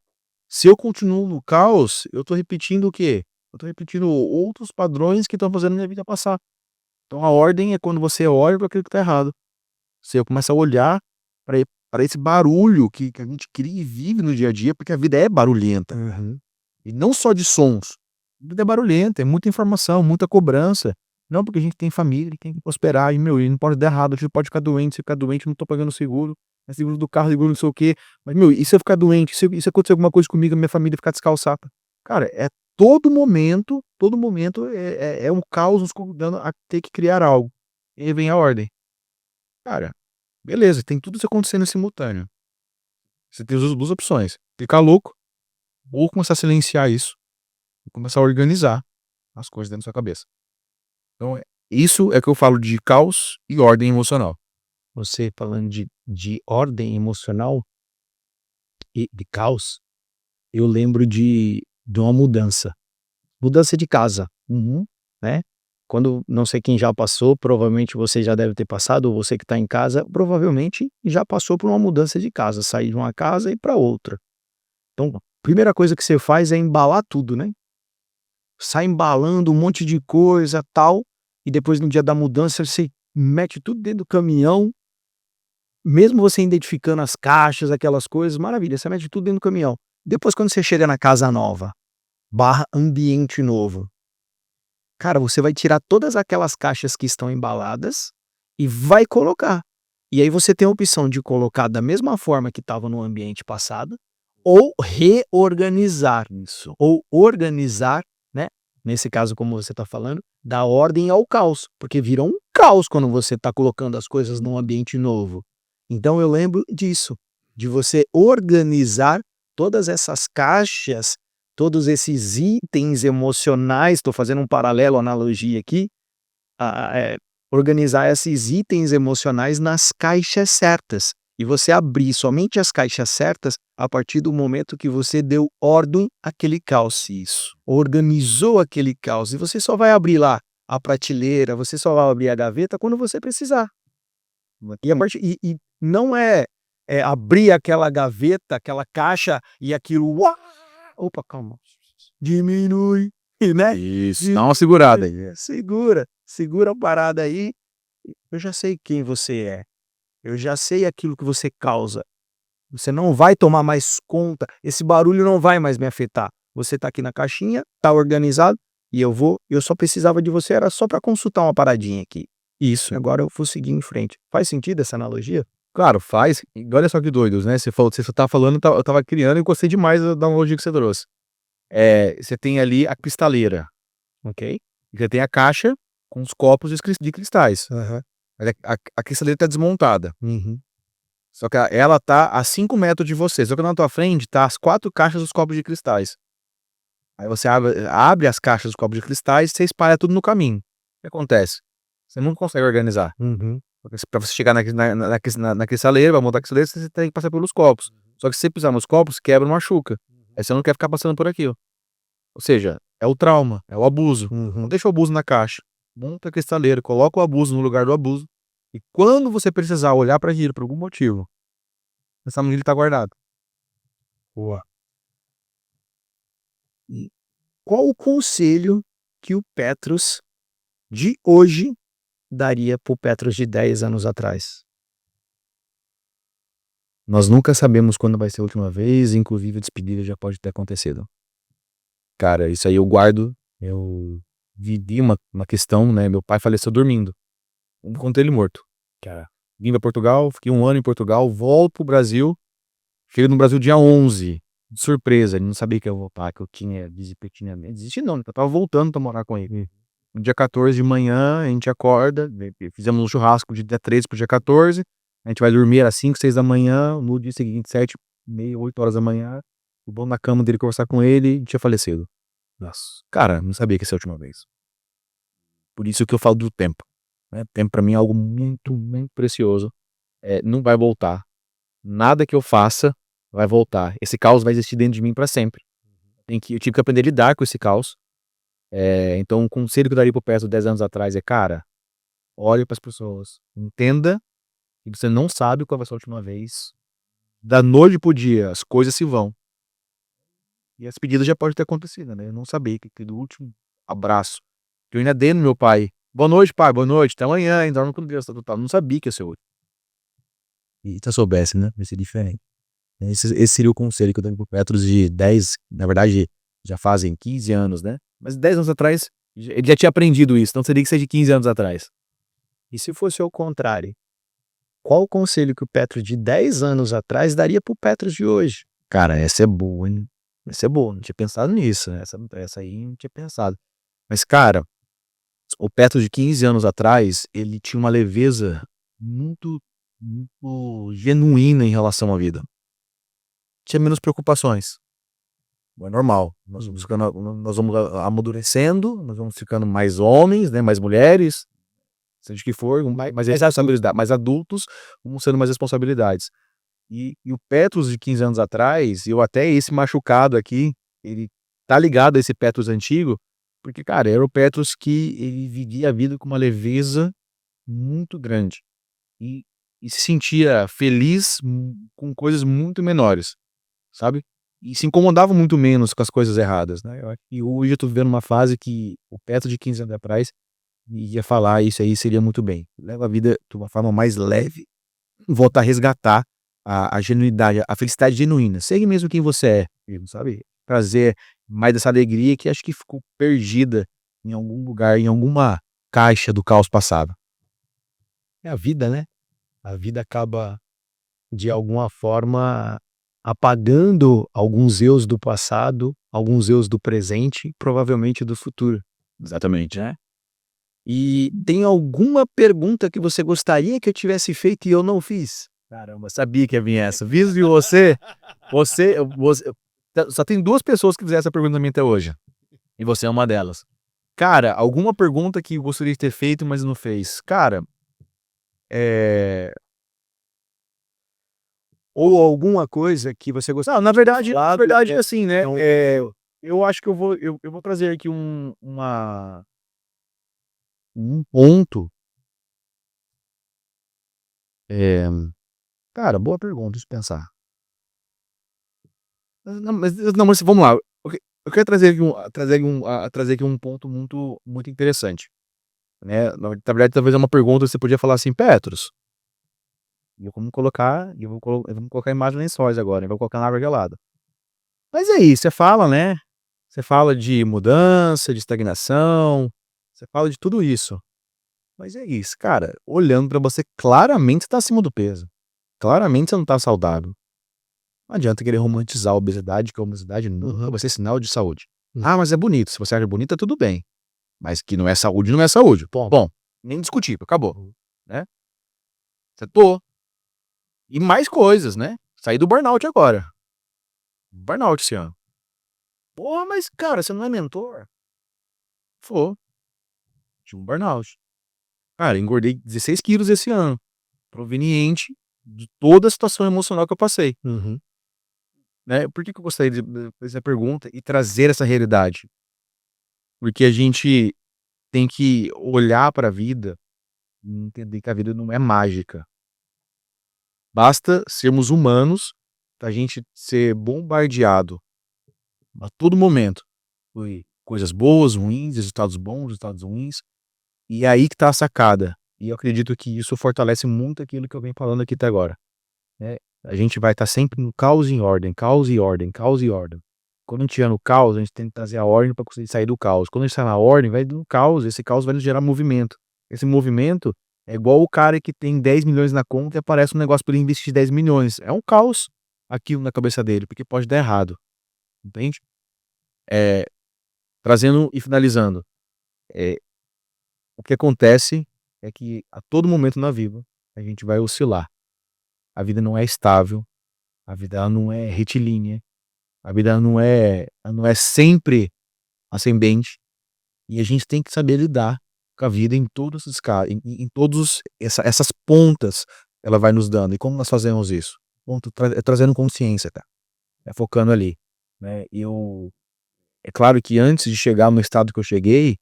se eu continuo no caos, eu tô repetindo o quê? Eu tô repetindo outros padrões que estão fazendo minha vida passar. Então, a ordem é quando você olha para aquilo que tá errado. Você começa a olhar para esse barulho que a gente cria e vive no dia a dia, porque a vida é barulhenta. E não só de sons. A vida é barulhenta, é muita informação, muita cobrança. Não, porque a gente tem família, tem que prosperar, e não pode dar errado, a gente pode ficar doente, se ficar doente, não tô pagando seguro, é seguro do carro, seguro não sei o quê. Mas, e se eu ficar doente, e se acontecer alguma coisa comigo, a minha família ficar descalçada? Cara, todo momento é um caos nos convidando a ter que criar algo. E aí vem a ordem. Cara, beleza, tem tudo isso acontecendo em simultâneo. Você tem as duas opções. Ficar louco, ou começar a silenciar isso, e começar a organizar as coisas dentro da sua cabeça. Então, isso é que eu falo de caos e ordem emocional. Você falando de ordem emocional e de caos, eu lembro de uma mudança. Mudança de casa, né? Quando, não sei quem já passou, provavelmente você já deve ter passado, ou você que está em casa, provavelmente já passou por uma mudança de casa, sair de uma casa e ir para outra. Então, a primeira coisa que você faz é embalar tudo, né? Sai embalando um monte de coisa, tal, e depois no dia da mudança você mete tudo dentro do caminhão, mesmo você identificando as caixas, aquelas coisas, maravilha, você mete tudo dentro do caminhão. Depois quando você chega na casa nova, /ambiente novo, cara, você vai tirar todas aquelas caixas que estão embaladas e vai colocar. E aí você tem a opção de colocar da mesma forma que estava no ambiente passado, ou reorganizar isso, ou organizar, né, nesse caso como você está falando, dá ordem ao caos, porque vira um caos quando você está colocando as coisas num ambiente novo. Então eu lembro disso, de você organizar todas essas caixas, todos esses itens emocionais, estou fazendo um paralelo, analogia aqui, organizar esses itens emocionais nas caixas certas. E você abrir somente as caixas certas a partir do momento que você deu ordem àquele caos. Isso. Organizou aquele caos. E você só vai abrir lá a prateleira, você só vai abrir a gaveta quando você precisar. E não é abrir aquela gaveta, aquela caixa e aquilo... Uau! Opa, calma. Diminui, né? Isso, dá uma segurada aí. Segura a parada aí. Eu já sei quem você é. Eu já sei aquilo que você causa. Você não vai tomar mais conta. Esse barulho não vai mais me afetar. Você tá aqui na caixinha, tá organizado, e eu só precisava de você, era só para consultar uma paradinha aqui. Isso. Agora eu vou seguir em frente. Faz sentido essa analogia? Claro, faz. E olha só que doidos, né? Você só tá falando, eu tava criando e gostei demais da analogia que você trouxe. Você tem ali a cristaleira, Ok? você tem a caixa com os copos de cristais. Aham. A cristaleira tá desmontada. Uhum. Só que ela tá a 5 metros de você. Só que na tua frente tá as 4 caixas dos copos de cristais. Aí você abre as caixas dos copos de cristais e você espalha tudo no caminho. O que acontece? Você não consegue organizar. Uhum. Porque pra você chegar na cristaleira, pra montar a cristaleira, você tem que passar pelos copos. Só que se você pisar nos copos, quebra, machuca. Aí você não quer ficar passando por aquilo. Ou seja, é o trauma, é o abuso. Não deixa o abuso na caixa. Monta a cristaleira, coloca o abuso no lugar do abuso. E quando você precisar olhar pra aquilo por algum motivo, você sabe onde ele tá guardado. Boa. Qual o conselho que o Petrus de hoje daria pro Petrus de 10 anos atrás? Nós nunca sabemos quando vai ser a última vez, inclusive a despedida já pode ter acontecido. Cara, isso aí eu guardo. Eu vivi uma questão, né? Meu pai faleceu dormindo. Eu encontrei ele morto. Cara, vim pra Portugal, fiquei 1 ano em Portugal, volto pro Brasil. Cheguei no Brasil dia 11. De surpresa, ele não sabia que eu ia voltar, que eu tinha desisti não, eu tava voltando pra morar com ele. No dia 14 de manhã, a gente acorda, fizemos um churrasco de dia 13 pro dia 14. A gente vai dormir às 5, 6 da manhã, no dia seguinte, 7, meia, 8 horas da manhã. Vamos na cama dele conversar com ele, tinha falecido. Nossa, cara, não sabia que ia ser a última vez. Por isso que eu falo do tempo. Né? Tempo pra mim é algo muito, muito precioso. Não vai voltar. Nada que eu faça vai voltar. Esse caos vai existir dentro de mim pra sempre. Eu tive que aprender a lidar com esse caos. Então, um conselho que eu daria pro Pedro 10 anos atrás é, cara, olhe pras pessoas. Entenda que você não sabe qual vai ser a última vez. Da noite pro dia, as coisas se vão. E as pedidas já pode ter acontecido, né? Eu não sabia que aquele último abraço que eu ainda dei no meu pai. Boa noite, pai, boa noite, até amanhã, hein? Dorme com Deus, tal. Não sabia que ia ser o último. E se eu soubesse, né? Vai ser diferente. Esse seria o conselho que eu tenho pro Petrus de 10, na verdade, já fazem 15 anos, né? Mas 10 anos atrás, ele já tinha aprendido isso, então teria que ser de 15 anos atrás. E se fosse ao contrário? Qual o conselho que o Petrus de 10 anos atrás daria pro Petrus de hoje? Cara, essa é boa, hein? Essa é boa, não tinha pensado nisso, né? Essa aí não tinha pensado. Mas, cara, o Petrus de 15 anos atrás, ele tinha uma leveza muito, muito genuína em relação à vida. Tinha menos preocupações. É normal. Nós vamos amadurecendo, nós vamos ficando mais homens, né? Mais mulheres, seja o que for, mais responsabilidade, mais adultos, vamos sendo mais responsabilidades. E o Petrus de 15 anos atrás, eu até esse machucado aqui, ele tá ligado a esse Petrus antigo, porque, cara, era o Petrus que ele vivia a vida com uma leveza muito grande. E se sentia feliz com coisas muito menores, sabe? E se incomodava muito menos com as coisas erradas, né? E hoje eu tô vivendo uma fase que o Petrus de 15 anos atrás ia falar isso aí seria muito bem. Leva a vida de uma forma mais leve, voltar a resgatar a genuinidade, a felicidade genuína. Seja mesmo quem você é, sabe? Trazer mais dessa alegria que acho que ficou perdida em algum lugar, em alguma caixa do caos passado. É a vida, né? A vida acaba, de alguma forma, apagando alguns eus do passado, alguns eus do presente, provavelmente do futuro. Exatamente. Né? E tem alguma pergunta que você gostaria que eu tivesse feito e eu não fiz? Caramba, sabia que ia vir essa. Visto de você, só tem 2 pessoas que fizeram essa pergunta pra mim até hoje. E você é uma delas. Cara, alguma pergunta que eu gostaria de ter feito, mas não fez. Cara, Ou alguma coisa que você gostaria não, na verdade, falar, é assim, né? então- Eu acho que eu vou trazer aqui um ponto. É, cara, boa pergunta, deixa eu pensar. Não, mas vamos lá. Eu quero trazer aqui um ponto muito interessante, né? Na verdade, talvez é uma pergunta que você podia falar assim, Petros, e vamos colocar imagem lençóis agora, vou colocar na água gelada. Mas é isso, você fala, né? Você fala de mudança, de estagnação, você fala de tudo isso. Mas é isso, cara, olhando pra você, claramente você tá acima do peso. Claramente você não tá saudável. Não adianta querer romantizar a obesidade, que a obesidade nunca vai ser sinal de saúde. Ah, mas é bonito. Se você acha bonito, tá tudo bem. Mas que não é saúde, não é saúde. Bom, nem discutir, acabou. Né? Acertou. E mais coisas, né? Saí do burnout agora. Burnout esse ano. Porra, mas cara, você não é mentor? Foi. Tive um burnout. Cara, engordei 16 quilos esse ano. Proveniente de toda a situação emocional que eu passei. Uhum. Né? Por que eu gostaria de fazer essa pergunta e trazer essa realidade? Porque a gente tem que olhar para a vida e entender que a vida não é mágica. Basta sermos humanos pra gente ser bombardeado a todo momento por coisas boas, ruins, resultados bons, resultados ruins. E é aí que tá a sacada. E eu acredito que isso fortalece muito aquilo que eu venho falando aqui até agora. Né? A gente vai estar sempre no caos em ordem, caos e ordem, caos e ordem. Quando a gente estiver no caos, a gente tem que trazer a ordem para conseguir sair do caos. Quando a gente está na ordem, vai do caos. Esse caos vai nos gerar movimento. Esse movimento é igual o cara que tem 10 milhões na conta e aparece um negócio para ele investir 10 milhões. É um caos aquilo na cabeça dele, porque pode dar errado. Entende? Trazendo e finalizando. O que acontece é que a todo momento na vida a gente vai oscilar. A vida não é estável. A vida ela não é retilínea. A vida ela não é sempre ascendente. E a gente tem que saber lidar com a vida em todos os casos, em todos essas pontas ela vai nos dando. E como nós fazemos isso? Trazendo consciência, tá? Focando ali, né? É claro que antes de chegar no estado que eu cheguei,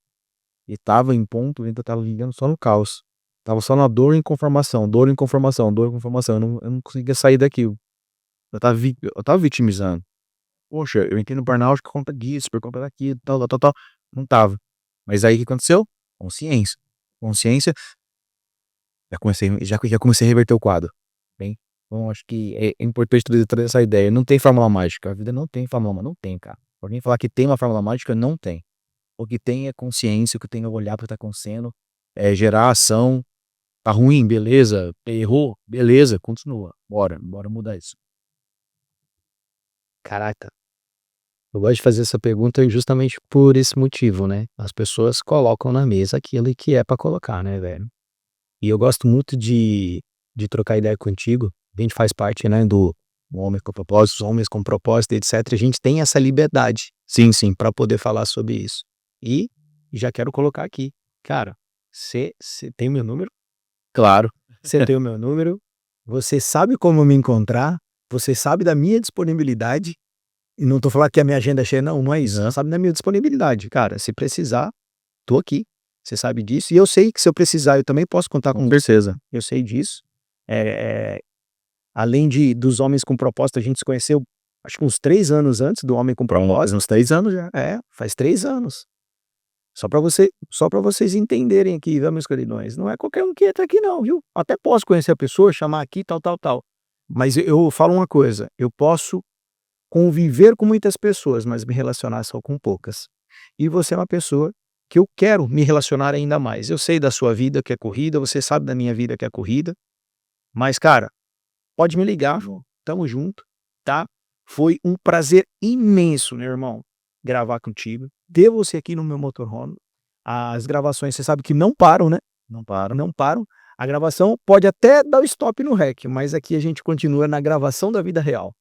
e tava em ponto, ainda tava vivendo só no caos. Tava só na dor em conformação, dor em conformação, dor em conformação. Eu não conseguia sair daquilo. Eu tava vitimizando. Poxa, eu entrei no burnout por conta disso, por conta daquilo, tal. Não tava. Mas aí o que aconteceu? Consciência. Consciência, já comecei a reverter o quadro. Bem, então acho que é importante trazer essa ideia. Não tem fórmula mágica. A vida não tem fórmula mágica. Não tem, cara. Alguém falar que tem uma fórmula mágica, não tem. O que tem é consciência, o que tem é olhar para o que tá acontecendo, é gerar ação. Tá ruim, beleza. Errou, beleza, continua. Bora mudar isso. Caraca. Eu gosto de fazer essa pergunta justamente por esse motivo, né? As pessoas colocam na mesa aquilo que é pra colocar, né, velho? E eu gosto muito de trocar ideia contigo. A gente faz parte, né, do Homem com Propósito, os Homens com Propósito, etc. A gente tem essa liberdade, sim, pra poder falar sobre isso. E já quero colocar aqui. Cara, você tem meu número? Claro. Você tem o meu número? Você sabe como me encontrar? Você sabe da minha disponibilidade? E não tô falando que a minha agenda é cheia, não é isso. Você sabe da minha disponibilidade. Cara, se precisar, tô aqui. Você sabe disso. E eu sei que se eu precisar, eu também posso contar com certeza. Eu sei disso. Além dos Homens com Propósito, a gente se conheceu, acho que uns 3 anos antes do Homem com Propósito. Uns 3 anos já. Faz 3 anos. Só pra vocês entenderem aqui, viu, meus queridões? Não é qualquer um que entra aqui não, viu? Até posso conhecer a pessoa, chamar aqui, tal. Mas eu falo uma coisa, eu posso conviver com muitas pessoas, mas me relacionar só com poucas. E você é uma pessoa que eu quero me relacionar ainda mais. Eu sei da sua vida que é corrida, você sabe da minha vida que é corrida. Mas, cara, pode me ligar, tamo junto, tá? Foi um prazer imenso, meu irmão. gravar contigo, ter você aqui no meu motorhome. As gravações, você sabe que não param, né? Não para. Não param. A gravação pode até dar o stop no REC, mas aqui a gente continua na gravação da vida real,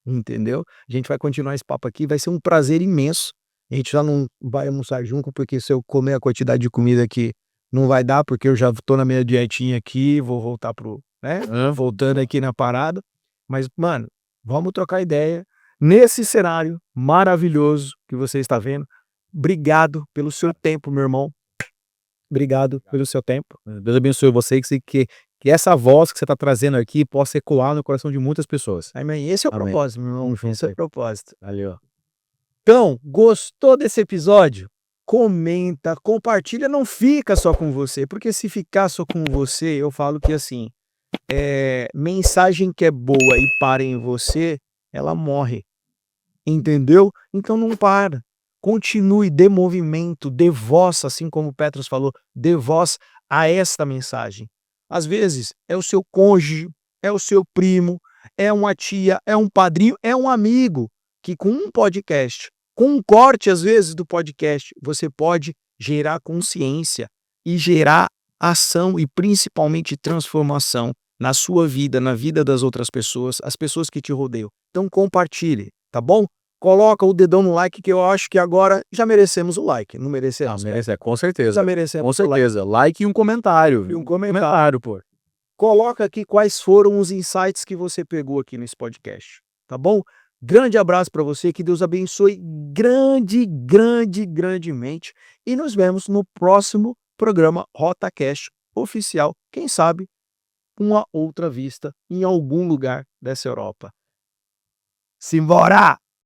entendeu? A gente vai continuar esse papo aqui, vai ser um prazer imenso. A gente já não vai almoçar junto, porque se eu comer a quantidade de comida aqui, não vai dar, porque eu já tô na minha dietinha aqui, vou voltar né? Voltando aqui na parada. Mas, mano, vamos trocar ideia nesse cenário maravilhoso que você está vendo. Obrigado pelo seu tempo, meu irmão. Obrigado pelo seu tempo. Deus abençoe você, que essa voz que você está trazendo aqui possa ecoar no coração de muitas pessoas. Amém. Esse é o Amém. propósito, meu irmão. Esse é o propósito. Valeu. Então, gostou desse episódio? Comenta, compartilha, não fica só com você, porque se ficar só com você, eu falo que assim, mensagem que é boa e para em você, ela morre, entendeu? Então não para, continue, dê movimento, dê voz, assim como o Petros falou, dê voz a esta mensagem. Às vezes é o seu cônjuge, é o seu primo, é uma tia, é um padrinho, é um amigo, que com um podcast, com um corte, às vezes, do podcast, você pode gerar consciência e gerar ação e, principalmente, transformação na sua vida, na vida das outras pessoas, as pessoas que te rodeiam. Então, compartilhe, tá bom? Coloca o dedão no like, que eu acho que agora já merecemos o like. Não merecemos? Com certeza. Já merecemos. Com certeza. Like e um comentário. E um comentário, pô. Coloca aqui quais foram os insights que você pegou aqui nesse podcast, tá bom? Grande abraço para você, que Deus abençoe grandemente. E nos vemos no próximo programa RotaCast oficial. Quem sabe, uma outra vista em algum lugar dessa Europa. Simbora!